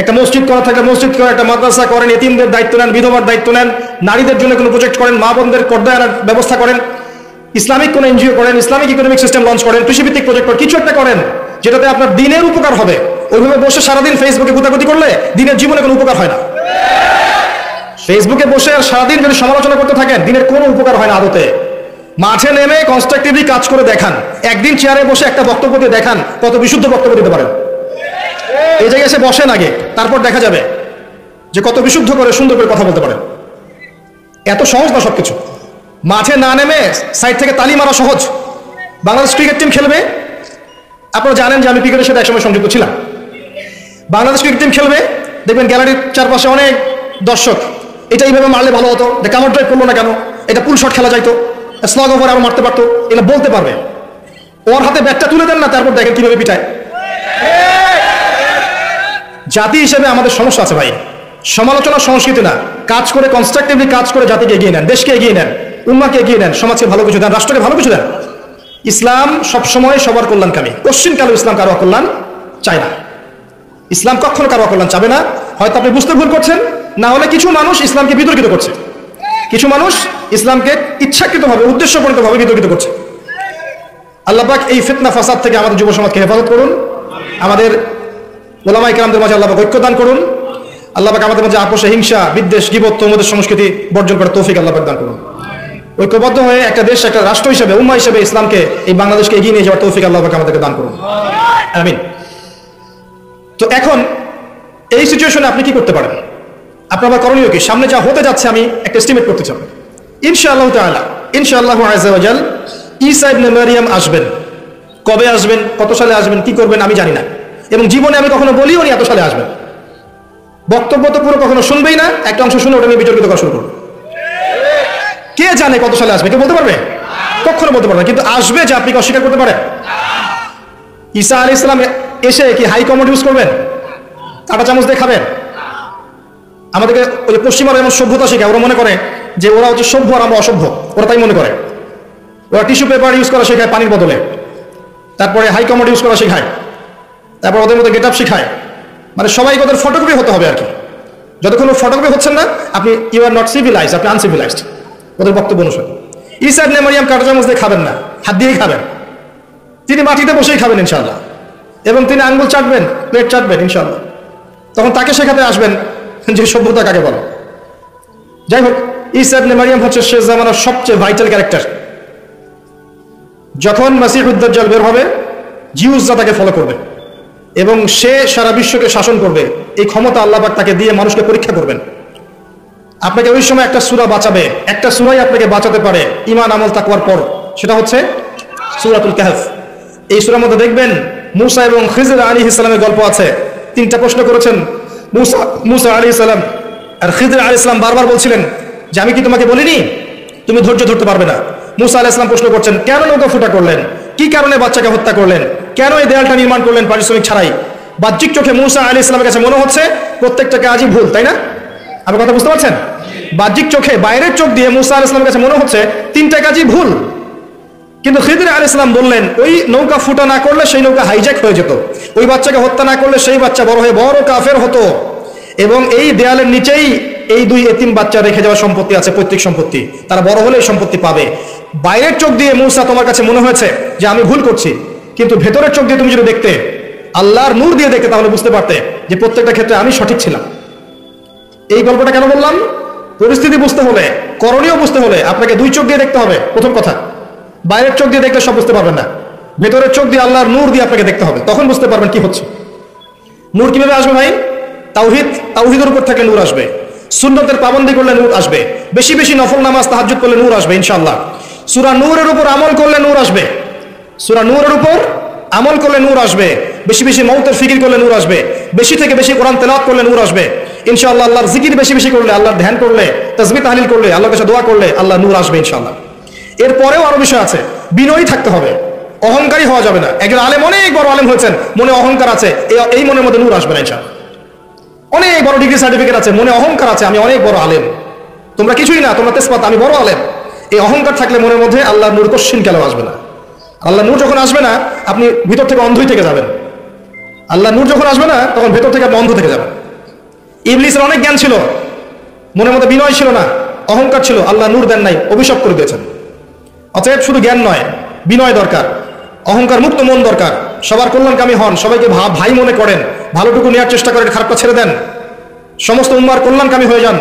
একটা মসজিদ করা থাকলে মসজিদ করেন, একটা মাদ্রাসা করেন, এতিমদের দায়িত্ব নেন, বিধবার দায়িত্ব নেন, নারীদের জন্য কোনো প্রজেক্ট করেন, মা বোনদের পর্দা আনার ব্যবস্থা করেন, ইসলামিক কোনো এনজিও করেন, ইসলামিক ইকোনমিক সিস্টেম লঞ্চ করেন, কৃষিভিত্তিক প্রজেক্ট করেন, কিছু একটা করেন যেটাতে আপনার দিনের উপকার হবে। ওইভাবে বসে সারাদিন ফেসবুকে গুতাগুতি করলে দিনের জীবনে কোনো উপকার হয় না। ফেসবুকে বসে আর সারাদিন যদি সমালোচনা করতে থাকেন, দিনের কোনো উপকার হয় না আদতে। মাঠে নেমে কনস্ট্রাকটিভলি কাজ করে দেখান, একদিন চেয়ারে বসে একটা বক্তব্য দিয়ে দেখান কত বিশুদ্ধ বক্তব্য দিতে পারেন। এই জায়গায় এসে বসেন আগে, তারপর দেখা যাবে যে কত বিশুদ্ধ করে সুন্দর করে কথা বলতে পারেন। এত সহজ না সবকিছু। মাঠে না নেমে সাইড থেকে তালি মারা সহজ। বাংলাদেশ ক্রিকেট টিম খেলবে, আপনারা জানেন যে আমি ক্রিকেটের সাথে একসময় সংযুক্ত ছিলাম। বাংলাদেশ ক্রিকেট টিম খেলবে, দেখবেন গ্যালারির চারপাশে অনেক দর্শক, এটা এইভাবে মারলে ভালো হতো, কাভার ড্রাইভ করলো না কেন, এটা পুল শট খেলা যাইতো, স্লগ ওভার আরো মারতে পারতো, এটা বলতে পারবে। ওর হাতে ব্যাটটা তুলে দেন না, তারপর দেখেন কিভাবে পিটায়। জাতি হিসেবে আমাদের সমস্যা আছে ভাই। সমালোচনা সংস্কৃতি না, কাজ করে কনস্ট্রাকটিভলি কাজ করে জাতিকে এগিয়ে নেন, দেশকে এগিয়ে নেন, উম্মাহকে এগিয়ে নেন, সমাজকে ভালো কিছু দেন, রাষ্ট্রকে ভালো কিছু দেন। ইসলাম সবসময় সবার কল্যাণকামী। কোশ্চিনকালে ইসলাম কারো কল্যাণ চায় না। ইসলাম কখনো কারো কল্যাণ চাবে না। হয়তো আপনি বুঝতে ভুল করছেন, না হলে কিছু মানুষ ইসলামকে বিতর্কিত করছে, কিছু মানুষ ইসলামকে ইচ্ছাকৃতভাবে, উদ্দেশ্যপ্রণীতভাবে বিতর্কিত করছে। আল্লাহ পাক এই ফিতনা ফাসাদ থেকে আমাদের যুব সমাজকে হেফাজত করুন। আমাদের ওলামায়ে কেরামদের মাঝে আল্লাহ পাক ঐক্য দান করুন। আল্লাহ পাক আমাদের মাঝে আপোষে হিংসা, বিদ্বেষ, গীবত, তহমতের সংস্কৃতি বর্জন করার তৌফিক আল্লাহ পাক দান করুন। ঐক্যবদ্ধ হয়ে একটা দেশ, একটা রাষ্ট্র হিসেবে, উম্মাহ হিসেবে ইসলামকে, এই বাংলাদেশকে এগিয়ে নিয়ে যাওয়ার তৌফিক আল্লাহ পাক আমাদেরকে দান করুন। আমিন। তো এখন এই সিচুয়েশনে আপনি কি করতে পারেন? আপনার করণীয় কি? সামনে যা হতে যাচ্ছে আমি একটা এস্টিমেট করতে চাই। ইনশাআল্লাহ তাআলা, ইনশাআল্লাহু আযজা ওয়া জাল, ঈসা ইবনে মারইয়াম আসবেন। কবে আসবেন, কত সালে আসবেন, কি করবেন আমি জানি না, এবং জীবনে আমি কখনো বলিও নি এত সালে আসবেন। বক্তব্য তো পুরো কখনো শুনবেই না, একটা অংশ শুনে ওটা নিয়ে বিতর্কিত করা শুরু করবে। কে জানে কত সালে আসবে, কেউ বলতে পারবে? কখনো বলতে পারবে না। কিন্তু আসবে যে আপনি কি অস্বীকার করতে পারেন? ঈসা আলাইহিস সালাম এসে কি হাই কমোড ইউজ করবেন, কাঁটা চামচ দিয়ে খাবেন? আমাদেরকে ওই যে পশ্চিমারা যেমন সভ্যতা শেখায়, ওরা মনে করে যে ওরা হচ্ছে সভ্য আর আমরা অসভ্য, ওরা তাই মনে করে। ওরা টিস্যু পেপার ইউজ করা শেখায় পানির বদলে, তারপরে হাই কমোড ইউজ করা শেখায়, তারপর ওদের মধ্যে গেট আপ শেখায়। মানে সবাই ওদের ফটোকপি হতে হবে আর কি। যতক্ষণ ফটোকপি হচ্ছেন না, আপনি ইউ আর নট সিভিলাইজড, আপনি আনসিভিলাইজড ওদের বক্তব্য অনুসারে। ঈসা ইবনে মারইয়াম কাঁটা চামচ দিয়ে খাবেন না, হাত দিয়েই খাবেন। তিনি মাটিতে বসেই খাবেন ইনশাআল্লাহ, এবং তিনি আঙ্গুল চাটবেন, প্লেট চাটবেন ইনশাআল্লাহ। তখন তাকে শেখাতে আসবেন যে সভ্যতা কাকে বলে। যাই হোক, ঈসা ইবনে মারইয়াম হচ্ছে শেষ জামানার সবচেয়ে ভাইটাল ক্যারেক্টার। যখন মাসিহুদ দাজ্জাল বের হবে, জিউসরা তাকে ফলো করবে এবং সে সারা বিশ্বকে শাসন করবে। এই ক্ষমতা আল্লাহ পাক তাকে দিয়ে মানুষকে পরীক্ষা করবেন। আপনাকে ওই সময় একটা সূরা বাঁচাবে, একটা সূরাই আপনাকে বাঁচাতে পারে ঈমান, আমল, তাকওয়ার পর, সেটা হচ্ছে সূরাতুল কাহফ। এই সূরার মধ্যে দেখবেন মূসা এবং খিজর আলাইহিস সালামের গল্প আছে। তিনটা প্রশ্ন করেছেন মূসা আলাইহিস সালাম, আর খিজর আলাইহিস সালাম বারবার বলছিলেন যে আমি কি তোমাকে বলিনি তুমি ধৈর্য ধরতে পারবে না? মূসা আলাইহিস সালাম প্রশ্ন করছেন, কেন নৌকা ফুটা করলেন, কি কারণে বাচ্চাকে হত্যা করলেন, কেন এই দেয়ালটা নির্মাণ করলেন পারিশ্রমিক ছাড়াই? বাহ্যিক চোখে মূসা আলাইহিস সালামের কাছে মনে হচ্ছে প্রত্যেকটা কাজই ভুল, তাই না? আপনি কথা বুঝতে পারছেন? বাহ্যিক চোখে, বাইরের চোখ দিয়ে মূসা আলাইহিস সালামের কাছে মনে হচ্ছে তিনটা কাজই ভুল। কিন্তু খিদর আলাইহিস সালাম বললেন, ওই নৌকা ফুটা না করলে সেই নৌকা হাইজ্যাক হয়ে যেত, ওই বাচ্চাকে হত্যা না করলে সেই বাচ্চা বড় হয়ে বড় কাফের হতো, এবং এই দেয়ালের নিচেই এই দুই এতিম বাচ্চা রেখে যাওয়া সম্পত্তি আছে, পৈতৃক সম্পত্তি, তারা বড় হলে এই সম্পত্তি পাবে। বাইরের চোখ দিয়ে মূসা তোমার কাছে মনে হয়েছে যে আমি ভুল করছি, কিন্তু ভেতরের চোখ দিয়ে তুমি যদি দেখতে, আল্লাহর নূর দিয়ে দেখতে, তাহলে বুঝতে পারতে যে প্রত্যেকটা ক্ষেত্রে আমি সঠিক ছিলাম। এই গল্পটা কেন বললাম? পরিস্থিতি বুঝতে হলে, করণীয় বুঝতে হলে আপনাকে দুই চোখ দিয়ে দেখতে হবে। প্রথম কথা, বাইরের চোখ দিয়ে দেখলে সব বুঝতে পারবেন না, ভেতরের চোখ দিয়ে আল্লাহর নূর দিয়ে আপনাকে দেখতে হবে, তখন বুঝতে পারবেন কি হচ্ছে। নূর কিভাবে আসবে ভাই? তাওহীদের উপর থাকলে নূর আসবে, সুন্নতের পাবন্দি করলে নূর আসবে, বেশি বেশি নফল নামাজ তাহাজ্জুদ করলে নূর আসবে ইনশাআল্লাহ। সূরা নূরের উপর আমল করলে নূর আসবে, সূরা নূরের উপর আমল করলে নূর আসবে, বেশি বেশি মওতের ফিকির করলে নূর আসবে, বেশি থেকে বেশি কোরআন তেলাওয়াত করলে নূর আসবে ইনশাআল্লাহ। আল্লাহর জিকির বেশি বেশি করলে, আল্লাহর ধ্যান করলে, তাসবিহ তাহলিল করলে, আল্লাহর কাছে দোয়া করলে আল্লাহ নূর আসবে ইনশাআল্লাহ। এরপরেও আরো বিষয় আছে, বিনয়ী থাকতে হবে, অহংকারী হওয়া যাবে না। একজন আলেম অনেক বড় আলেম হয়েছেন, মনে অহংকার আছে, এই মনের মধ্যে নূর আসবে না ইনশাআল্লাহ। অনেক বড় ডিগ্রি সার্টিফিকেট আছে, মনে অহংকার আছে, আমি অনেক বড় আলেম, তোমরা কিছুই না, তোমরা তেজপাত, আমি বড় আলেম, এই অহংকার থাকলে মনের মধ্যে আল্লাহর নূর কোশ্চিন কেন আসবে না। আল্লাহ নূর যখন আসবে না, আপনি ভিতর থেকে অন্ধই থেকে যাবেন। আল্লাহ নূর যখন আসবে না, তখন ভেতর থেকে আপনি অন্ধ থেকে যাবেন। ইবলিসের অনেক জ্ঞান ছিল, মনের মধ্যে বিনয় ছিল না, অহংকার ছিল, আল্লাহ নূর দেন নাই, অভিশাপ করে দিয়েছেন। অতএব শুধু জ্ঞান নয়, বিনয় দরকার, অহংকার মুক্ত মন দরকার, সবার কল্যাণকামী হন, সবাইকে ভাই মনে করেন, ভালোটুকু নেওয়ার চেষ্টা করেন, খারাপটা ছেড়ে দেন, সমস্ত উম্মার কল্যাণকামী হয়ে যান,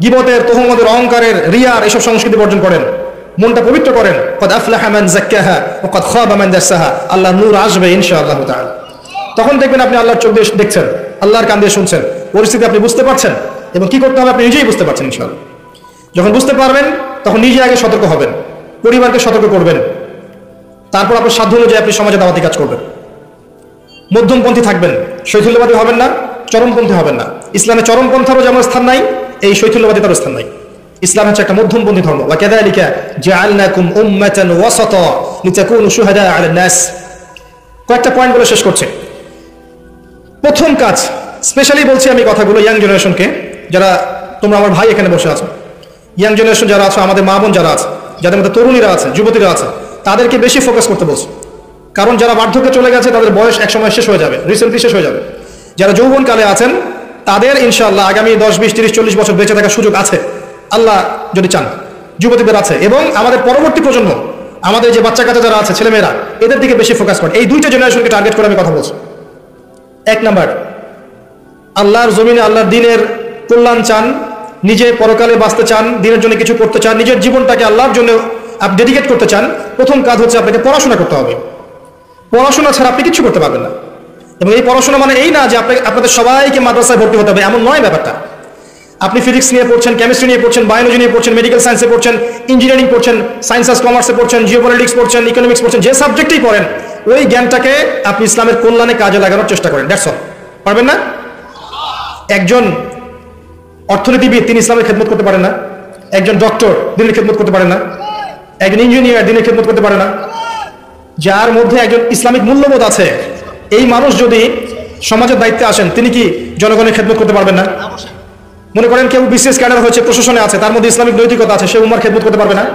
গীবতের, তুহমতের, অহংকারের, রিয়ার এসব সংস্কৃতি বর্জন করেন, মনটা পবিত্র করেন। কদ আফলাহা মান যাক্কাহা ওয়া কদ খাবা মান দাসাহা। আল্লাহ নূর আসবে ইনশাআল্লাহ তাআলা। তখন দেখবেন আপনি আল্লাহর চোখ দিয়ে দেখছেন, আল্লাহর কান দিয়ে শুনছেন, পরিস্থিতি আপনি বুঝতে পারছেন এবং কি করতে হবে আপনি নিজেই বুঝতে পারছেন ইনশাআল্লাহ। যখন বুঝতে পারবেন তখন নিজে আগে সতর্ক হবেন, পরিবারকে সতর্ক করবেন, তারপর আপনার সাধ্য অনুযায়ী আপনি সমাজে দাওয়াতি কাজ করবেন। মধ্যমপন্থী থাকবেন, শৈথিল্যবাদী হবেন না, চরমপন্থী হবেন না। ইসলামে চরমপন্থারও যেমন স্থান নাই, এই শৈথিল্যবাদীতারও স্থান নাই। ইসলাম হচ্ছে একটা মধ্যমপন্থী ধর্ম। ওয়া কাযালিকা জাআলনাকুম উম্মাতান ওয়াসাতা লিতাকুনু শুহাদা আলান নাস। কয়েকটা পয়েন্ট বলে শেষ করছে। প্রথম কাজ, স্পেশালি বলছি আমি কথাগুলো ইয়াং জেনারেশনকে, যারা তোমরা আমার ভাই এখানে বসে আছো, ইয়াং জেনারেশন যারা আছো, আমাদের মা বোন যারা আছে, যাদের মধ্যে তরুণীরা আছে, যুবতীরা আছে, তাদেরকে বেশি ফোকাস করতে বলছি। কারণ যারা বার্ধক্যে চলে গেছে তাদের বয়স এক সময় শেষ হয়ে যাবে, রিসেন্টলি শেষ হয়ে যাবে। যারা যৌবনকালে আছেন তাদের ইনশাআল্লাহ আগামী 10, 20, 30, 40 বছর বেঁচে থাকার সুযোগ আছে, আল্লাহ যদি চান। যুবতীদের আছে, এবং আমাদের পরবর্তী প্রজন্ম, আমাদের যে বাচ্চা কাচ্চা যারা আছে, ছেলেমেয়েরা, এদের দিকে বেশি ফোকাস করে। এই দুইটা জেনারেশনকে টার্গেট করে আমি কথা বলছি। এক নাম্বার, আল্লাহর জমিনে আল্লাহর দ্বীনের কল্যাণ চান, নিজে পরকালে বাঁচতে চান, দ্বীনের জন্য কিছু করতে চান, নিজের জীবনটাকে আল্লাহর জন্য আপনি ডেডিকেট করতে চান, প্রথম কাজ হচ্ছে আপনাকে পড়াশোনা করতে হবে। পড়াশোনা ছাড়া আপনি কিছু করতে পারবেন না। এবং এই পড়াশোনা মানে এই না যে আপনাদের সবাইকে মাদ্রাসায় ভর্তি হতে হবে, এমন নয় ব্যাপারটা। আপনি ফিজিক্স নিয়ে পড়ছেন, কেমিস্ট্রি নিয়ে পড়ছেন, বায়োলজি নিয়ে পড়ছেন, মেডিকেল সায়েন্সে পড়ছেন, ইঞ্জিনিয়ারিং পড়ছেন, সায়েন্স আর কমার্সে পড়ছেন, জিওপলিটিক্স পড়ছেন, ইকোনমিক্স পড়ছেন, যে সাবজেক্টেই পড়েন, ওই জ্ঞানটাকে আপনি ইসলামের কল্যাণে কাজে লাগানোর চেষ্টা করেন। That's all. পারবেন না? একজন অর্থনীতিবিদ তিনি ইসলামের খেদমত করতে পারেন না, একজন ডক্টর দিনের খেদমত করতে পারেন না, একজন ইঞ্জিনিয়ার দিনের খেদমত করতে পারে না। যার মধ্যে একজন ইসলামিক মূল্যবোধ আছে, এই মানুষ যদি সমাজের দায়িত্বে আসেন, তিনি কি জনগণের খেদমত করতে পারবেন না? মনে করেন কেউ বিসিএস ক্যাডার হয়েছে, প্রশাসনে আছে, তার মধ্যে ইসলামিক নৈতিকতা আছে, সে উম্মার খেদমত করতে পারবে না?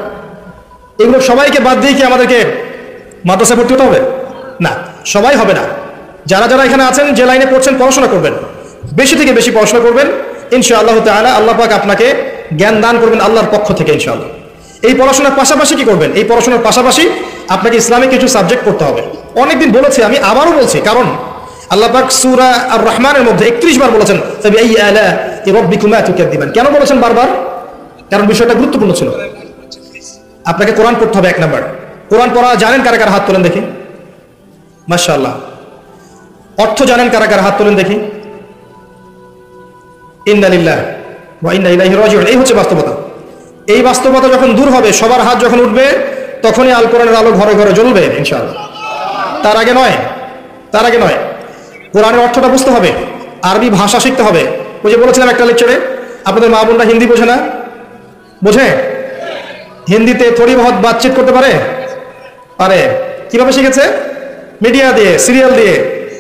এগুলো সবাইকে বাদ দিয়ে কি আমাদেরকে মাদ্রাসায় ভর্তি হতে হবে? না, সবাই হবে না। যারা যারা এখানে আছেন, যে লাইনে পড়ছেন, পড়াশোনা করবেন, বেশি থেকে বেশি পড়াশোনা করবেন, ইনশাআল্লাহ তাআলা আল্লাহ পাক আপনাকে জ্ঞান দান করবেন আল্লাহর পক্ষ থেকে ইনশাআল্লাহ। এই পড়াশোনার পাশাপাশি কি করবেন? এই পড়াশোনার পাশাপাশি আপনাকে ইসলামিক কিছু সাবজেক্ট পড়তে হবে। অনেকদিন বলেছি আমি, আবারও বলছি, কারণ আল্লাহ পাক সূরা আর রহমানের মধ্যে 31 বার বলেছেন ফাবিআইয়ি আলা'i রাব্বিকুমা তুকাযযিবান। কেন বলেছেন বারবার? কারণ বিষয়টা গুরুত্বপূর্ণ ছিল। আপনাকে কোরআন পড়তে হবে। এক নাম্বার, কোরআন পড়া জানেন কারা কারা? হাত তোলেন দেখি। মাশাআল্লাহ। অর্থ জানেন কারা কারা? হাত তোলেন দেখি। ইন্না লিল্লাহি ওয়া ইন্না ইলাইহি রাজিউন। এই হচ্ছে বাস্তবতা। এই বাস্তবতা যখন দূর হবে, সবার হাত যখন উঠবে, তখনই আল কোরআনের আলো ঘরে ঘরে জ্বলবে ইনশাআল্লাহ। তার আগে নয়, তার আগে নয়। কোরআনের অর্থটা বুঝতে হবে, আরবি ভাষা শিখতে হবে। ওই যে বলেছিলাম একটা লেকচারে, আপনাদের মা বোনরা হিন্দি বোঝে না? বোঝে? হিন্দিতে থোড়ি বহুত বাতচিত করতে পারে? পারে। কিভাবে শিখেছে? মিডিয়া দিয়ে, সিরিয়াল দিয়ে,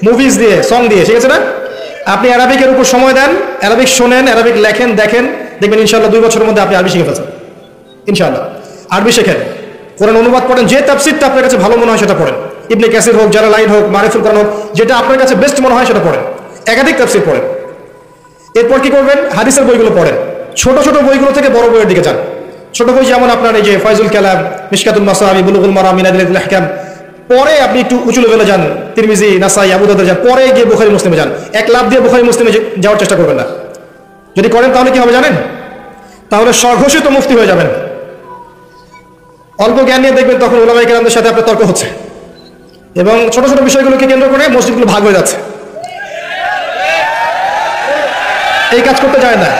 মুভিজ দিয়ে, সং দিয়ে শিখেছে না? আপনি অ্যারাবিকের উপর সময় দেন, অ্যারাবিক শোনেন, অ্যারাবিক লেখেন, দেখেন, দেখবেন ইনশাআল্লাহ 2 বছরের মধ্যে আপনি আরবি শিখে ফেলছেন ইনশাআল্লাহ। আরবি শেখেন, কোরআন অনুবাদ পড়েন, যে তাফসীরটা আপনার কাছে ভালো মনে হয় সেটা পড়েন। ইবনে কাসির হোক, জালালাইন হোক, মারিফুল কোরআন হোক, যেটা আপনার কাছে বেস্ট মনে হয় সেটা পড়েন। একাধিক তাফসীর পড়েন। এরপর কি করবেন? হাদিসের বইগুলো পড়েন। ছোট ছোট বইগুলো থেকে বড় বইয়ের দিকে যান। ছোট বই যেমন আপনার এই যে ফয়জুল কালাম, মিশকাতুল মাসাবি, বুলুগুল মারাম, মিনাদুল আহকাম, পরে আপনি একটু উঁচু লেভেলে যান, তিরমিজি, নাসাই, আবু দাউদ যান, পরে গিয়ে বুখারী মুসলিমে যান। এক লাফ দিয়ে বুখারী মুসলিমে যাওয়ার চেষ্টা করবেন না। যদি করেন তাহলে কি হবে জানেন? তাহলে স্বঘোষিত মুফতি হয়ে যাবেন। অল্প জ্ঞান নিয়ে দেখবেন তখন উলামায়ে কেরামদের সাথে আপনার তর্ক হচ্ছে, এবং ছোট ছোট বিষয়গুলোকে কেন্দ্র করে মসজিদগুলো ভাগ হয়ে যাচ্ছে। এই কাজ করতে যায় না।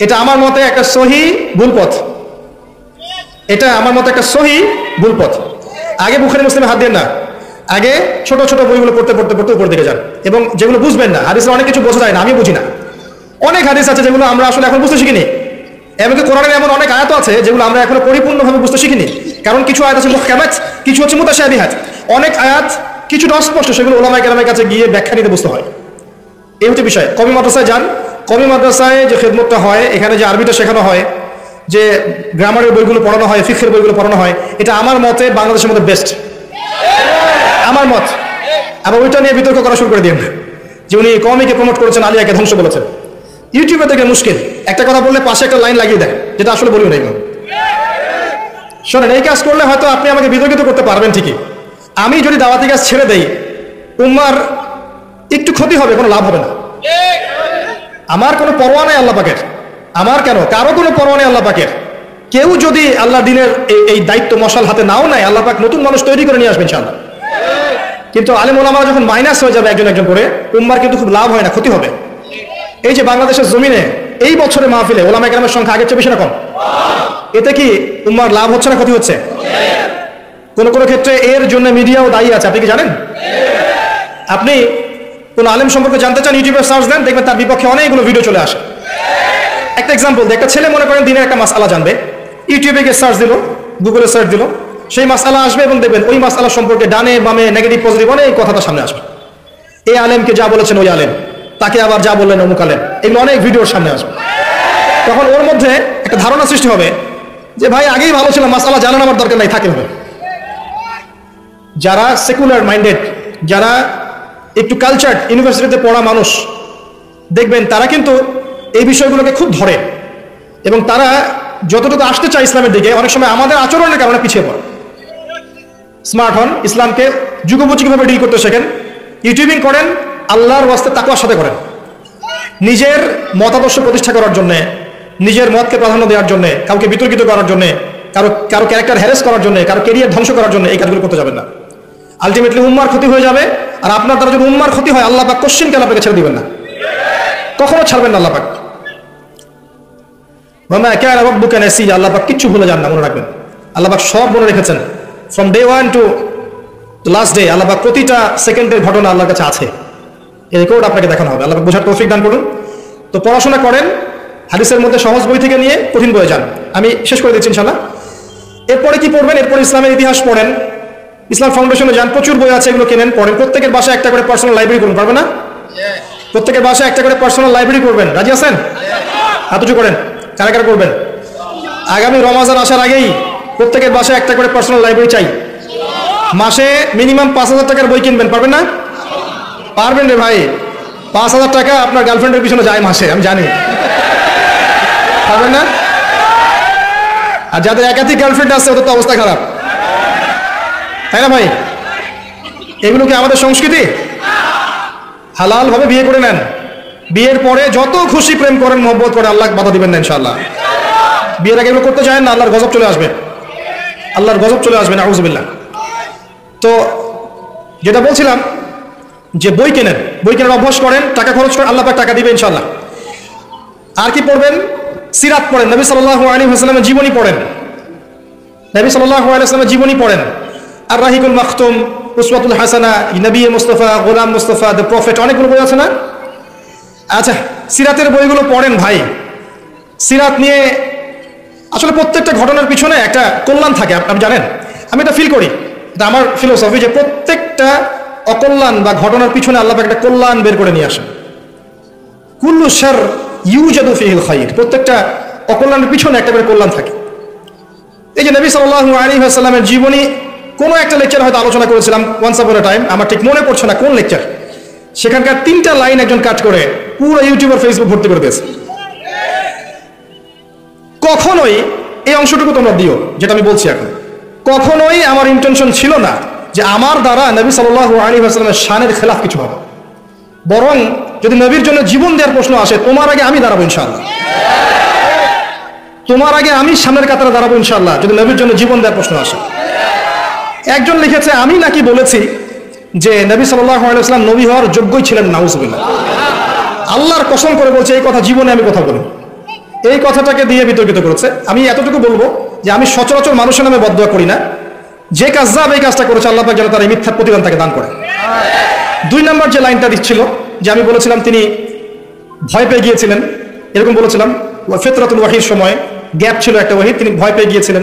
এটা আমার মতে একটা সহি ভুল পথ। এটা আমার মতে একটা সহি ভুল পথ। আগে বুখারী মুসলিমে হাত দেন না, আগে ছোট ছোট বইগুলো পড়তে পড়তে পড়তে উপর দিকে যান। এবং যেগুলো বুঝবেন না, হাদিসে অনেক কিছু বোঝা যায় না, আমি বুঝি না। অনেক হাদিস আছে যেগুলো আমরা আসলে এখন বুঝতে শিখিনি। এমনকি কোরআনের এমন অনেক আয়াত আছে যেগুলো আমরা এখনো পরিপূর্ণভাবে বুঝতে শিখিনি। কারণ কিছু আয়াত আছে মুহকামাত, কিছু হচ্ছে মুতাশাবিহাত। অনেক আয়াত কিছুটা অস্পষ্ট, সেগুলো উলামায়ে কেরামের কাছে গিয়ে ব্যাখ্যা নিতে বুঝতে হয়। এই হচ্ছে বিষয়। কওমি মাদ্রাসায় যান, কওমি মাদ্রাসায় যে খেদমতটা হয়, এখানে যে আরবিটা শেখানো হয়, যে গ্রামারের বইগুলো পড়ানো হয়, ফিকহের বইগুলো পড়ানো হয়, এটা আমার মতে বাংলাদেশের মধ্যে বেস্ট, আমার মত। আবার ওইটা নিয়ে বিতর্ক করা শুরু করে দিন যে উনি কওমিকে প্রমোট করেছেন, আলিয়াকে ধ্বংস বলেছেন। ইউটিউবে দেখে মুশকিল, একটা কথা বললে পাশে একটা লাইন লাগিয়ে দেয়, যেটা আসলে বলিও না। শোনেন, এই কাজ করলে হয়তো আপনি আমাকে বিতর্কিত করতে পারবেন ঠিকই। আমি যদি দাওয়াতি কাজ ছেড়ে দেই, উম্মার একটু ক্ষতি হবে, কোনো লাভ হবে না। আমার কোনো পরোয়া নেই আল্লাহ পাকের, আমার কেন কারো কোনো পরোয়া নেই আল্লাহ পাকের। কেউ যদি আল্লাহ দিনের এই দায়িত্ব মশাল হাতে নাও নেয়, আল্লাহ পাক নতুন মানুষ তৈরি করে নিয়ে আসবেন ইনশাআল্লাহ। কিন্তু আলেম ওলামারা যখন মাইনাস হয়ে যাবে একজন একজন করে, উম্মার কিন্তু খুব লাভ হয় না, ক্ষতি হবে। এই যে বাংলাদেশের জমিনে এই বছরে মাহফিলে ওলামায়ে কেরামের সংখ্যা আগের চেয়ে বেশি না কম? এতে কি উম্মার লাভ হচ্ছে না ক্ষতি হচ্ছে? কোন কোন ক্ষেত্রে এর জন্য মিডিয়াও দায়ী আছে, আপনি কি জানেন? আপনি কোন আলেম সম্পর্কে জানতে চান, ইউটিউবে সার্চ দেন, দেখবেন তার বিপক্ষে অনেকগুলো ভিডিও চলে আসে। একটা এক্সাম্পল, একটা ছেলে মনে করেন দিনের একটা মাসআলা জানবে, ইউটিউবে গিয়ে সার্চ দিল, গুগলে সার্চ দিল, সেই মাসআলা আসবে এবং দেখবেন ওই মাসআলা সম্পর্কে ডানে বামে নেগেটিভ পজিটিভ অনেক কথাটা সামনে আসবে। এই আলেমকে যা বলেছেন ওই আলেম, তাকে আবার যা বললেন অমুক আলেম, এগুলো অনেক ভিডিওর সামনে আসবে। তখন ওর মধ্যে একটা ধারণা সৃষ্টি হবে যে ভাই আগেই ভালো ছিল, মাসআলা জানার আমার দরকার নাই, থাকে হবে। যারা সেকুলার মাইন্ডেড, যারা একটু কালচার, ইউনিভার্সিটিতে পড়া মানুষ, দেখবেন তারা কিন্তু এই বিষয়গুলোকে খুব ধরে, এবং তারা যতটুকু আসতে চায় ইসলামের দিকে, অনেক সময় আমাদের আচরণের কারণে পিছিয়ে পড়ে। স্মার্ট হন, ইসলামকে যুগোপযোগীভাবে ডিল করতে শেখেন, ইউটিউবিং করেন, আল্লাহর ওয়াস্তে তাকওয়ার সাথে করেন। নিজের মতাদর্শ প্রতিষ্ঠা করার জন্যে, নিজের মতকে প্রাধান্য দেওয়ার জন্যে, কাউকে বিতর্কিত করার জন্যে, কারো ক্যারেক্টার হ্যারেস করার জন্যে, কারো কেরিয়ার ধ্বংস করার জন্য এই কাজগুলো করতে যাবেন না। আলটিমেটলি উম্মার ক্ষতি হয়ে যাবে। আর আপনার দ্বারা যদি উম্মার ক্ষতি হয়, আল্লাহ পাক কোশ্চেন কেন আপনাকে ছেড়ে দিবেন না, কখনো ছাড়বেন না আল্লাহ পাক। ওয়া মা কানা রাব্বুকা নাসিয়া, আল্লাহ পাক কিচ্ছু ভুলে যান না, মনে রাখবেন। আল্লাহ পাক সব মনে রেখেছেন, from day 1 to last day. আল্লাহ পাক প্রতিটা সেকেন্ডের ঘটনা আল্লাহর কাছে আছে, এই রেকর্ড আপনাকে দেখানো হবে। আল্লাহ পাক বোঝার তৌফিক দান করুন। তো পড়াশোনা করেন, হাদিসের মধ্যে সহজ বই থেকে নিয়ে কঠিন বইয়ে যান। আমি শেষ করে দিচ্ছি ইনশাআল্লাহ। এরপরে কি পড়বেন? এরপরে ইসলামের ইতিহাস পড়েন, ইসলাম ফাউন্ডেশনে যান, প্রচুর বই আছে, এগুলো কেনেন, পড়েন। প্রত্যেকের বাসায় একটা করে পার্সোনাল লাইব্রেরি করুন, পারবে না? প্রত্যেকের বাসায় একটা করে পার্সোনাল লাইব্রেরি করবেন, রাজি আছেন? হাত উঁচু করেন, কারা কারা করবেন? আগামী রমাজান আসার আগেই প্রত্যেকের বাসায় একটা করে পার্সোনাল লাইব্রেরি চাই। মাসে মিনিমাম 5,000 টাকার বই কিনবেন, পারবেন না? পারবেন রে ভাই, 5,000 টাকা আপনার গার্লফ্রেন্ডের পিছনে যায় মাসে, আমি জানি। পারবেন না? আর যাদের একাধিক গার্লফ্রেন্ড আছে ওদের তো অবস্থা খারাপ, তাই না ভাই? এগুলো কি আমাদের সংস্কৃতি? হালাল ভাবে বিয়ে করে নেন, বিয়ের পরে যত খুশি প্রেম করেন, মহব্বত করে, আল্লাহ বাধা দিবেন না ইনশাআল্লাহ। বিয়ের আগে এগুলো করতে চান না, আল্লাহর গজব চলে আসবে, আল্লাহর গজব চলে আসবে, নাউযুবিল্লাহ। তো যেটা বলছিলাম যে বই কেনেন, বই কেনার অভ্যাস করেন, টাকা খরচ করেন, আল্লাহ পাক টাকা দিবে ইনশাআল্লাহ। আর কি পড়বেন? সিরাত পড়েন, নবী সাল্লাল্লাহু আলাইহি ওয়াসাল্লামের জীবনী পড়েন, নবী সাল্লাল্লাহু আলাইহি ওয়াসাল্লামের জীবনী পড়েন। আর রাহিকুল মাখতুম, উসওয়াতুল হাসানা, নবী মুস্তাফা, গোলাম মুস্তাফা, দ্য প্রফেট, অনেকগুলো বই আছে না? আচ্ছা, সিরাতের বইগুলো পড়েন ভাই। সিরাত নিয়ে আসলে প্রত্যেকটা ঘটনার পিছনে একটা কল্যাণ থাকে, আপনি জানেন। আমি এটা ফিল করি, এটা আমার ফিলোসফি, যে প্রত্যেকটা অকল্যাণ বা ঘটনার পিছনে আল্লাহ পাক একটা কল্যাণ বের করে নিয়ে আসেন। কুল্লু শার ইউজাদু ফিহিল খায়র, প্রত্যেকটা অকল্যাণের পিছনে একটা করে কল্যাণ থাকে। এই যে নবী সাল্লাল্লাহু আলাইহি ওয়াসাল্লামের জীবনী কোনো একটা লেকচার হয়তো আলোচনা করেছিলাম ওয়ান্স আপন আ টাইম, আমার ঠিক মনে পড়ছে না কোন লেকচার। সেখানকার 3টা লাইন একজন কাট করে পুরো ইউটিউব আর ফেসবুক ভর্তি করে দিয়েছে। কখনোই এই অংশটুকু তোমরা দিও যেটা আমি বলছি এখন, কখনোই আমার ইন্টেনশন ছিল না যে আমার দ্বারা নবী সাল্লাল্লাহু আলাইহি ওয়াসাল্লামের শানের খেলাফ কিছু হবে। বরং যদি নবীর জন্য জীবন দেওয়ার প্রশ্ন আসে, তোমার আগে আমি দাঁড়াবো ইনশাআল্লাহ, তোমার আগে আমি সামনের কাতারে দাঁড়াবো ইনশাআল্লাহ যদি নবীর জন্য জীবন দেওয়ার প্রশ্ন আসে। একজন লিখেছে, আমি নাকি বলেছি যে নবী সাল্লাল্লাহু আলাইহি ওয়াসাল্লাম নবী হওয়ার যোগ্যই ছিলেন, নাউজুবিল্লাহ। আল্লাহর কসম করে বলছে এই কথা জীবনে আমি কথা বলি। এই কথাটাকে দিয়ে বিতর্কিত করেছে। আমি এতটুকু বলবো যে আমি সচরাচর মানুষের নামে বদদুয়া করি না, যে কাজ্জাব এই কাজটা করেছে আল্লাহ পাক যেন তার এই মিথ্যার প্রতিদান তাকে দান করে। 2 নম্বর যে লাইনটা দিচ্ছিল যে আমি বলেছিলাম তিনি ভয় পেয়ে গিয়েছিলেন, এরকম বলেছিলাম ফিতরাতুল ওয়াহির সময় গ্যাপ ছিল একটা ওয়াহি, তিনি ভয় পেয়ে গিয়েছিলেন,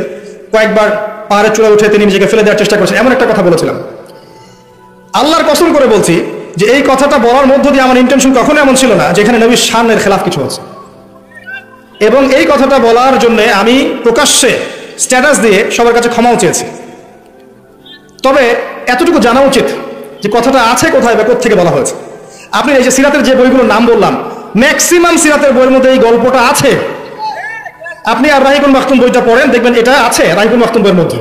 কয়েকবার পাহাড়ের চূড়ায় উঠে তিনি নিজেকে ফেলে দেওয়ার চেষ্টা করেছেন, এমন একটা কথা বলেছিলাম। আল্লাহর কসম করে বলছি যে এই কথাটা বলার মধ্য দিয়ে আমার ইন্টেনশন কখনো এমন ছিল না যেখানে নবীর শানের খেলাফ কিছু হচ্ছে। এবং এই কথাটা বলার জন্য আমি প্রকাশ্যে স্ট্যাটাস দিয়ে সবার কাছে ক্ষমাও চেয়েছি। তবে এতটুকু জানা উচিত যে কথাটা আছে কোথায় বা কোত্থেকে বলা হয়েছে। আপনি এই যে সিরাতের যে বইগুলোর নাম বললাম, ম্যাক্সিমাম সিরাতের বইয়ের মধ্যে এই গল্পটা আছে। আপনি আর রাহিকুল মাখতুম বইটা পড়েন, দেখবেন এটা আছে রাহিকুল মাখতুম বইয়ের মধ্যে,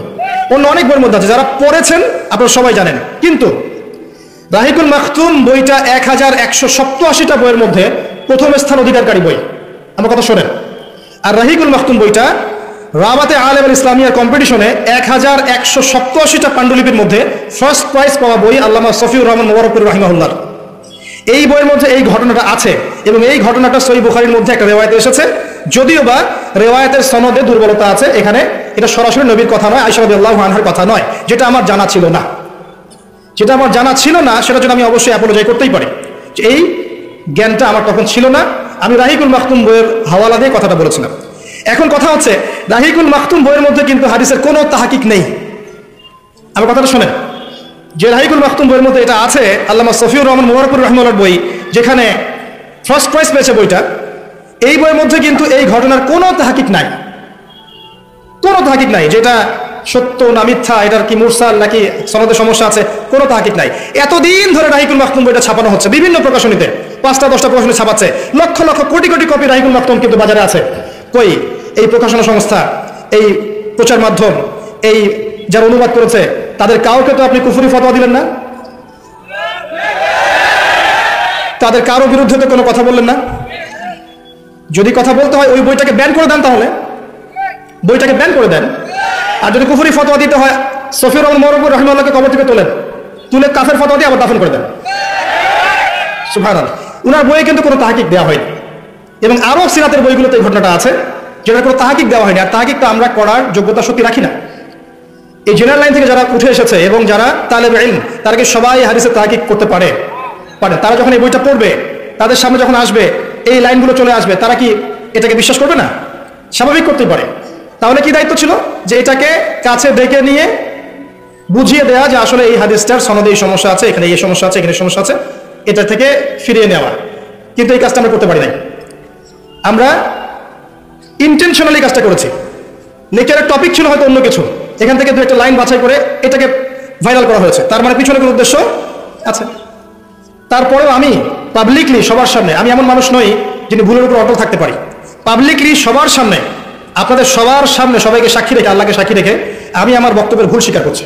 অন্য অনেক বইয়ের মধ্যে আছে, যারা পড়েছেন আপনারা সবাই জানেন। কিন্তু রাহিকুল মাখতুম বইটা 1187টা বইয়ের মধ্যে প্রথম স্থান অধিকারকারী বই, আমার কথা শোনেন। আর রাহিকুল মাখতুম বইটা রাবাতে আলেম আল ইসলামিয়ার কম্পিটিশনে 1187টা পাণ্ডুলিপির মধ্যে ফার্স্ট প্রাইজ পাওয়া বই আল্লামা সফিউর রহমান মুবারকপুর রাহিমাহুল্লাহ। এই বইয়ের মধ্যে এই ঘটনাটা আছে এবং এই ঘটনাটা সহিহ বুখারীর মধ্যে একটা রিওয়ায়াতে এসেছে, যদিও বা রিওয়ায়াতের সনদে দুর্বলতা আছে। এখানে এটা সরাসরি নবীর কথা নয়, আয়েশা রাদিয়াল্লাহু আনহার কথা নয়, যেটা আমার জানা ছিল না। যেটা আমার জানা ছিল না সেটার জন্য আমি অবশ্যই অ্যাপোলজাইজ করতেই পারি, যে এই জ্ঞানটা আমার তখন ছিল না। আমি রাহিকুল মাখতুম বইয়ের হাওয়ালা দিয়ে কথাটা বলেছিলাম। এখন কথা হচ্ছে রাহিকুল মাখতুম বইয়ের মধ্যে কিন্তু হাদিসের কোনো তাহকিক নেই। আমার কথাটা শোনেন, যে রাহিকুল মাখতুম বইয়ের মধ্যে এটা আছে আল্লামা সফিউর রহমান মুবারকপুর রাহিমাহুল্লাহর বই, যেখানে ফার্স্ট প্রাইজ পেয়েছে বইটা, এই বইয়ের মধ্যে কিন্তু এই ঘটনার কোনো তাহকিক নাই, কোনো তাহকিক নাই। যেটা সত্য না মিথ্যা, এটার কি মুরসাল নাকি সনদে সমস্যা আছে, কোনো তাহকিক নাই। এতদিন ধরে রাহিকুল মাখতুম বইটা ছাপানো হচ্ছে বিভিন্ন প্রকাশনীতে, 5টা 10টা প্রকাশনী ছাপাচ্ছে, লক্ষ লক্ষ কোটি কোটি কপি রাহিকুল মাখতুম কিন্তু বাজারে আছে। কই এই প্রকাশনা সংস্থা, এই প্রচার মাধ্যম, এই যারা অনুবাদ করেছে তাদের কাউকে তো আপনি কুফরি ফতোয়া দিলেন না, তাদের কারো বিরুদ্ধে তো কোনো কথা বললেন না। যদি কথা বলতে হয় ওই বইটাকে ব্যান করে দেন, তাহলে বইটাকে ব্যান করে দেন। আর যদি কুফরি ফতোয়া দিতে হয় সফিউর রহমান মুবারকপুর রাহিমাহুল্লাহকে কবর থেকে তোলেন, তুলে কাফের ফতোয়া দিয়ে আবার দাফন করে দেন। সুবহানাল্লাহ। উনার বইয়ে কিন্তু কোনো তাহকিক দেওয়া হয়নি, এবং আরো সিরাতের বইগুলোতে এই ঘটনাটা আছে যেটা কোনো তাহকিক দেওয়া হয়নি। আর তাহকিকটা আমরা করার যোগ্যতা সত্যি রাখি না। এই জেনারেল লাইন থেকে যারা উঠে এসেছে এবং যারা তালেবে ইলম, তারা কি সবাই হাদিসের তাহকিক করতে পারে? তারা যখন এই বইটা পড়বে, তাদের সামনে যখন আসবে এই লাইনগুলো চলে আসবে, তারা কি এটাকে বিশ্বাস করবে না? স্বাভাবিক করতেই পারে। তাহলে কি দায়িত্ব ছিল? যে এটাকে কাছে ডেকে নিয়ে বুঝিয়ে দেওয়া যে আসলে এই হাদিসটার সনদে এই সমস্যা আছে, এখানে এই সমস্যা আছে, এখানে সমস্যা আছে, এটা থেকে ফিরিয়ে নেওয়া। কিন্তু এই কাজটা আমরা করতে পারি নাই। আমরা ইন্টেনশনালি কাজটা করেছি। লেকচারের টপিক ছিল হয়তো অন্য কিছু, এখান থেকে 2-একটা লাইন বাছাই করে এটাকে ভাইরাল করা হয়েছে, তার মানে পিছনে কোনো উদ্দেশ্য আছে। তারপরেও আমি পাবলিকলি সবার সামনে, আমি এমন মানুষ নই যিনি ভুলের উপর অটল থাকতে পারি, পাবলিকলি সবার সামনে, আপনাদের সবার সামনে সবাইকে সাক্ষী রেখে, আল্লাহকে সাক্ষী রেখে আমি আমার বক্তব্যের ভুল স্বীকার করছি।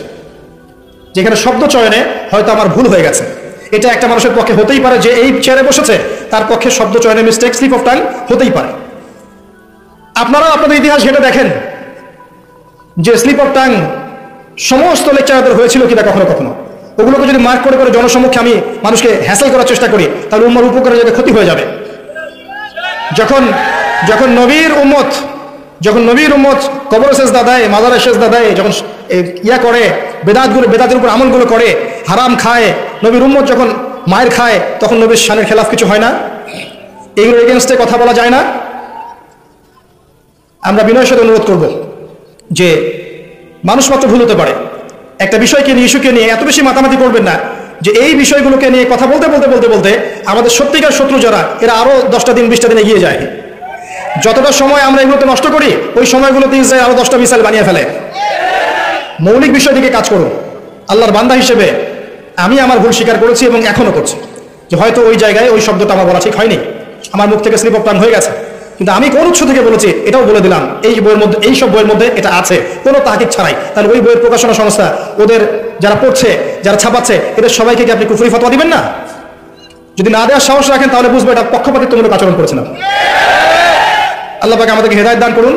যেখানে শব্দ চয়নে হয়তো আমার ভুল হয়ে গেছে, এটা একটা মানুষের পক্ষে হতেই পারে। যে এই চেয়ারে বসেছে তার পক্ষে শব্দ চয়নে মিস্টেক, স্লিপ অফ টাং হতেই পারে। আপনারাও আপনাদের ইতিহাস ঘেটে দেখেন যে স্লিপ অফ টাং সমস্ত লেকচারদের হয়েছিল কিনা কখনো কখনো। ওগুলোকে যদি মার্ক করে করে জনসম্মুখে আমি মানুষকে হ্যাসেল করার চেষ্টা করি, তাহলে উম্মার উপকারে যাতে ক্ষতি হয়ে যাবে। যখন নবীর উম্মত কবর সেজদা দেয়, মাজারে সেজদা দেয়, যখন ইয়া করে বেদাতের উপর আমলগুলো করে, হারাম খায়, নবীর উম্মত যখন মায়ের খায়, তখন নবীর শানের খেলাফ কিছু হয় না? এইগুলোর এগেনস্টে কথা বলা যায় না? আমরা বিনয়ের সাথে অনুরোধ করব যে মানুষ মাত্র ভুল হতে পারে, একটা বিষয়কে নিয়ে, ইস্যুকে নিয়ে এত বেশি মাতামাতি করবেন না যে এই বিষয়গুলোকে নিয়ে কথা বলতে বলতে বলতে বলতে আমাদের সত্যিকার শত্রু যারা, এরা আরো 10টা দিন 20টা দিন এগিয়ে যায়। যতটা সময় আমরা এগুলোতে নষ্ট করি, ওই সময়গুলোতে ইসরায়েল আরো 10টা মিসাইল বানিয়ে ফেলে। মৌলিক বিষয় দিকে কাজ করুন। আল্লাহর বান্দা হিসেবে আমি আমার ভুল স্বীকার করেছি এবং এখনো করছি, যে হয়তো ওই জায়গায় ওই শব্দটা আমার বলা ঠিক হয়নি, আমার মুখ থেকে স্লিপ অফ টাং হয়ে গেছে। কিন্তু আমি কোন উৎস থেকে বলেছি এটাও বলে দিলাম, এই বইয়ের মধ্যে, এই সব বইয়ের মধ্যে এটা আছে, কোনো তাহকিক ছাড়াই। তাহলে ওই বইয়ের প্রকাশনা সংস্থা, ওদের যারা পড়ছে, যারা ছাপাচ্ছে, এদের সবাইকে কি আপনি কুফরি ফতোয়া দিবেন না? যদি না দেওয়ার সাহস রাখেন তাহলে বুঝবো এটা পক্ষপাতিত্বমূলক আচরণ করেছেন। আল্লাহ পাক আমাদেরকে হেদায়েত দান করুন,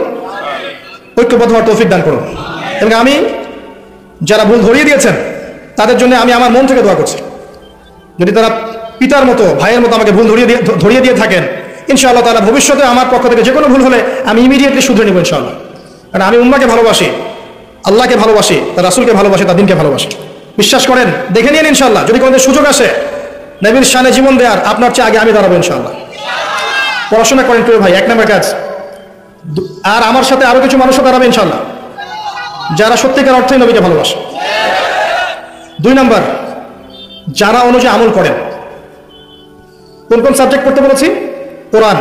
ঐক্যবদ্ধ হওয়ার তৌফিক দান করুন। এবং আমি যারা ভুল ধরিয়ে দিয়েছেন তাদের জন্য আমি আমার মন থেকে দোয়া করছি। যদি তারা পিতার মতো, ভাইয়ের মতো আমাকে ভুল ধরিয়ে দিয়ে থাকেন, ইনশাআল্লাহ তাআলা ভবিষ্যতে আমার পক্ষ থেকে যে কোনো ভুল হলে আমি ইমিডিয়েটলি শুধরে নেব ইনশাআল্লাহ। কারণ আমি উম্মাহকে ভালোবাসি, আল্লাহকে ভালোবাসি, তার রাসূলকে ভালোবাসি, তার দ্বীনকে ভালোবাসি। বিশ্বাস করেন, দেখে নিন ইনশাআল্লাহ, যদি কোনোদিন সুযোগ আসে নবীর শানে জীবন দেওয়ার, আপনার চেয়ে আগে আমি দাঁড়াবো ইনশাআল্লাহ। পড়াশোনা করেন প্রিয় ভাই, 1 নম্বর কাজ। আর আমার সাথে আরো কিছু মানুষও দাঁড়াবে ইনশাআল্লাহ যারা সত্যিকার অর্থে নবীকে ভালোবাসে। 2 নম্বর, যারা অনুযায়ী আমল করেন। কোন কোন সাবজেক্ট পড়তে বলেছি? কোরআন,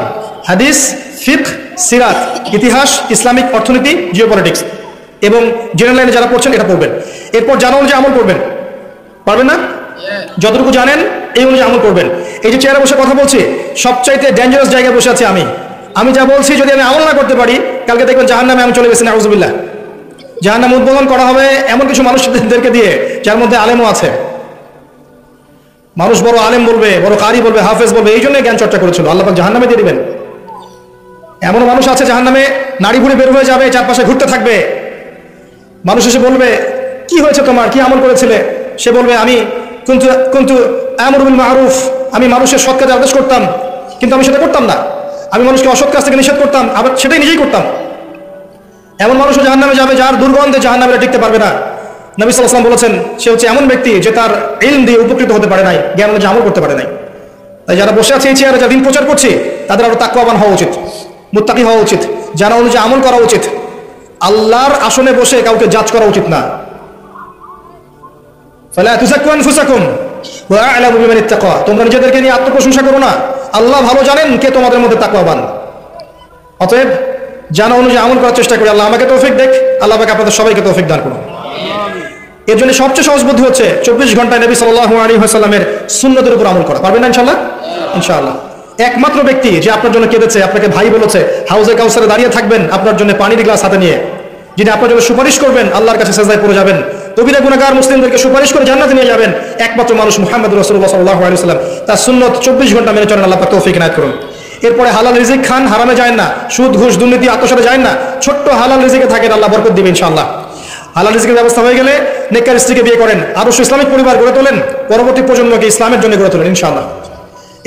হাদিস, ফিকহ, সিরাত, ইতিহাস, ইসলামিক অর্থনীতি, জিওপলিটিক্স এবং জেনারেল লাইনে যারা পড়ছেন এটা পড়বেন। এরপর জানা অনুযায়ী আমল করবেন, পারবেন না? যতটুকু জানেন এই অনুযায়ী আমল করবেন। এই যে চেয়ারে বসে কথা বলছি, সবচাইতে ডেঞ্জারাস জায়গায় বসে আছি আমি যা বলছি যদি আমি আমল না করতে পারি, কালকে দেখবেন জাহান্নামে আমি চলে গেছি, নাউযুবিল্লাহ। জাহান্নাম উদ্বোধন করা হবে এমন কিছু মানুষদেরকে দিয়ে যার মধ্যে আলেমও আছে। মানুষ বড় আলেম বলবে, বড় কারি বলবে, হাফেজ বলবে, এই জন্য জ্ঞান চর্চা করেছিল, আল্লাহ পাক জাহান্নামে দিয়ে দিবেন। এমন মানুষ আছে জাহান্নামে নাড়ি ভুড়ি বের হয়ে যাবে, চারপাশে ঘুরতে থাকবে। মানুষ এসে বলবে, কি হয়েছে তোমার, কি আমল করেছিলে? সে বলবে, আমি কুনতু আমরু বিল মারুফ, আমি মানুষের সৎ কাজে আদেশ করতাম, কিন্তু আমি সেটা করতাম না। আমি মানুষকে অসৎ কাজ থেকে নিষেধ করতাম, আবার সেটাই নিজেই করতাম। এমন মানুষও জাহান্নামে যাবে যার দুর্গন্ধে জাহান্নামে টিকতে পারবে না। নবী সাল্লাল্লাহু আলাইহি ওয়াসাল্লাম বলেছেন, সে হচ্ছে এমন ব্যক্তি যে তার ইলম দিয়ে উপকৃত হতে পারে নাই, জ্ঞান অনুযায়ী আমল করতে পারে নাই। তাই যারা বসে আছে এই চেয়ারে, যারা দিন প্রচার করছে, তাদের আরো তাকওয়াবান হওয়া উচিত, মুত্তাকি হওয়া উচিত, জানা অনুযায়ী আমল করা উচিত। আল্লাহর আসনে বসে কাউকে জাজ করা উচিত না। ফালা তুযাক্কু আনফুসাকুম ওয়া আ'লামু বিমান ইত্তাকা, তোমরা নিজেদেরকে নিয়ে আত্মপ্রশংসা করো না, আল্লাহ ভালো জানেন কে তোমাদের মধ্যে তাকওয়াবান। অতএব জানা অনুযায়ী আমল করার চেষ্টা করি। আল্লাহ আমাকে তৌফিক দেখ, আল্লাহ পাক আপনাদের সবাইকে তৌফিক দান করুন। এর জন্য সবচেয়ে সহজ বুদ্ধি হচ্ছে 24 ঘন্টায় নবী সাল্লাল্লাহু আলাইহি ওয়াসাল্লামের সুন্নতের উপর আমল করা। পারবেন না ইনশাআল্লাহ? ইনশাআল্লাহ। একমাত্র ব্যক্তি যে আপনার জন্য কেঁদেছে, আপনাকে ভাই বলেছে, হাউজে কাউসারে দাঁড়িয়ে থাকবেন আপনার জন্য পানির গ্লাস হাতে নিয়ে, যিনি আপনার জন্য সুপারিশ করবেন, আল্লাহর কাছে সেজদায় পড়ে যাবেন, কবিরা গুনাহগার মুসলিমদেরকে সুপারিশ করে জান্নাতে নিয়ে যাবেন, একমাত্র মানুষ মুহাম্মদুর রাসূলুল্লাহ সাল্লাল্লাহু আলাইহি ওয়াসাল্লাম। তার সুন্নত 24 ঘন্টা মেনে চলেন, আল্লাহ পাক তৌফিক ইনায়াত করুন। এরপরে হালাল রিজিক খান, হারামে যায় না, সুদ ঘুষ দুর্নীতি আত্মসাতে যায় না, ছোট্ট হালাল রিজিকে থাকেন, আল্লাহ বরকত দিবেন ইনশাআল্লাহ। হালাল রিজিকের ব্যবস্থা হয়ে গেলে নেককার স্ত্রীকে বিয়ে করেন, আদর্শ ইসলামিক পরিবার গড়ে তোলেন, পরবর্তী প্রজন্মকে ইসলামের জন্য গড়ে তোলেন ইনশাআল্লাহ।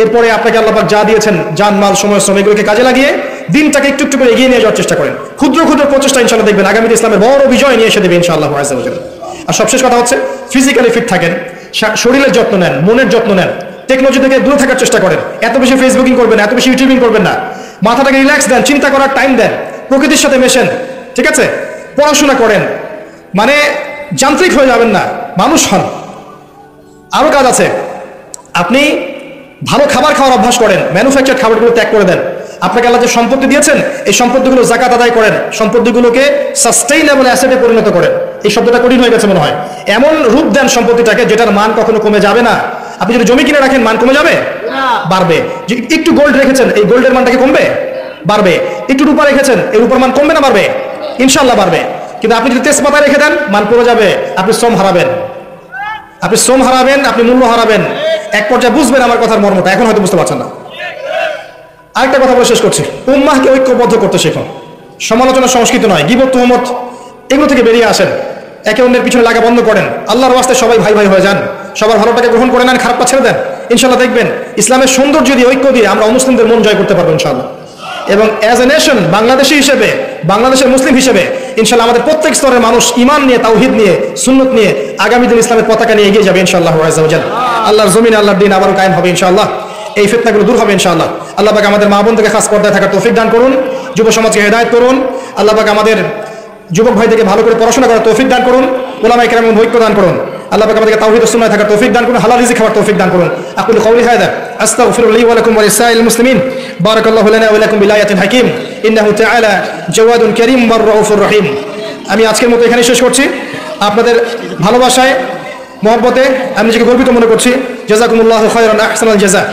এরপরে আপনাকে আল্লাহ পাক যা দিয়েছেন, জান মাল সময় শ্রম এগুলোকে কাজে লাগিয়ে দিনটাকে একটু একটু করে এগিয়ে নিয়ে যাওয়ার চেষ্টা করেন। ক্ষুদ্র ক্ষুদ্র প্রচেষ্টা ইনশাআল্লাহ দেখবেন আগামীতে ইসলামের বড় বিজয় নিয়ে এসে দেবে ইনশাআল্লাহ আযজা ওয়া জাল্লা। আর সবশেষ কথা হচ্ছে ফিজিক্যালি ফিট থাকেন, শরীরের যত্ন নেন, মনের যত্ন নেন, টেকনোলজি থেকে দূরে থাকার চেষ্টা করেন। এত বেশি ফেসবুকিং করবেন না, এত বেশি ইউটিউবিং করবেন না, মাথাটাকে রিল্যাক্স দেন, চিন্তা করার টাইম দেন, প্রকৃতির সাথে মেশেন, ঠিক আছে? পড়াশোনা করেন, মানে যান্ত্রিক হয়ে যাবেন না, মানুষ হন। আরো কাজ আছে, আপনি ভালো খাবার খাওয়ার অভ্যাস করেন, ম্যানুফ্যাকচার খাবারগুলো ত্যাগ করে দেন। আপনাকে আল্লাহ যে সম্পত্তি দিয়েছেন এই সম্পত্তিগুলো যাকাত আদায় করেন, সম্পত্তিগুলোকে সাস্টেইনেবল অ্যাসেটে পরিণত করেন। এই শব্দটা কঠিন হয়ে গেছে মনে হয়। এমন রূপ দেন সম্পত্তিটাকে যেটার মান কখনো কমে যাবে না। আপনি যদি জমি কিনে রাখেন মান কমে যাবে? বাড়বে। একটু গোল্ড রেখেছেন, এই গোল্ডের মানটাকে কমবে? বাড়বে। একটু রূপা রেখেছেন, এই রূপার মান কমবে না বাড়বে? ইনশাআল্লাহ বাড়বে। কিন্তু আপনি যদি তেজপাতা রেখে দেন মান পড়ে যাবে, আপনি শ্রম হারাবেন, আপনি মূল্য হারাবেন। এক পর্যায়ে বুঝবেন আমার কথার মর্মটা, এখন হয়তো বুঝতে পারছেন না। আরেকটা কথা বলে শেষ করছি, উম্মাহকে ঐক্যবদ্ধ করতে শেখুন। সমালোচনা সংস্কৃতি নয়, গীবত তুহমত এগুলো থেকে বেরিয়ে আসেন, একে অন্যের পিছনে লাগা বন্ধ করেন, আল্লাহর ওয়াস্তে সবাই ভাই ভাই হয়ে যান, সবার ভালোটাকে গ্রহণ করে নেন, খারাপটা ছেড়ে দেন। ইনশাআল্লাহ দেখবেন ইসলামের সৌন্দর্য দিয়ে, ঐক্য দিয়ে আমরা অমুসলিমদের মন জয় করতে পারবো ইনশাআল্লাহ। এবং অ্যাজ এ নেশন, বাংলাদেশি হিসেবে, বাংলাদেশের মুসলিম হিসেবে ইনশাআল্লাহ আমাদের প্রত্যেক স্তরের মানুষ ঈমান নিয়ে, তাওহীদ নিয়ে, সুন্নত নিয়ে আগামী দিন ইসলামের পতাকা নিয়ে এগিয়ে যাবে ইনশাআল্লাহ আযজা ওয়া জাল্লা। আল্লাহর জমিনে আল্লাহর দ্বীন আবারও কায়েম হবে ইনশাআল্লাহ। এই ফিতনাগুলো দূর হবে ইনশাআল্লাহ। আল্লাহ পাক আমাদের মা বোনদেরকে খাস পর্দায় থাকার তৌফিক দান করুন, যুব সমাজকে হেদায়েত করুন। আল্লাহ পাক আমাদের যুবক ভাইদেরকে ভালো করে পড়াশোনা করার তৌফিক দান করুন, উলামায়ে কেরামের ঐক্য দান করুন। আল্লাহ পাক আমাদেরকে তাওহীদ ও সুন্নাহে থাকার তৌফিক দান করুন, হালাল রিজিক খাওয়ার তৌফিক দান করুন। আকুলু কওলি হাযা আস্তাগফিরু লি ওয়া লাকুম ওয়া লিসাইরিল মুসলিমিন। বারাকাল্লাহু লানা ওয়া লাকুম বিলায়াতিন হাকীম ইন্নাহু তাআলা জাওয়াদুন কারীম ওয়া রাউফুর রহিম। আমি আজকের মতো এখানে শেষ করছি। আপনাদের ভালোবাসায়, মহব্বতে আমি নিজেকে গর্বিত মনে করছি। জাযাকুমুল্লাহু খায়রান, আহসানাল জাযা।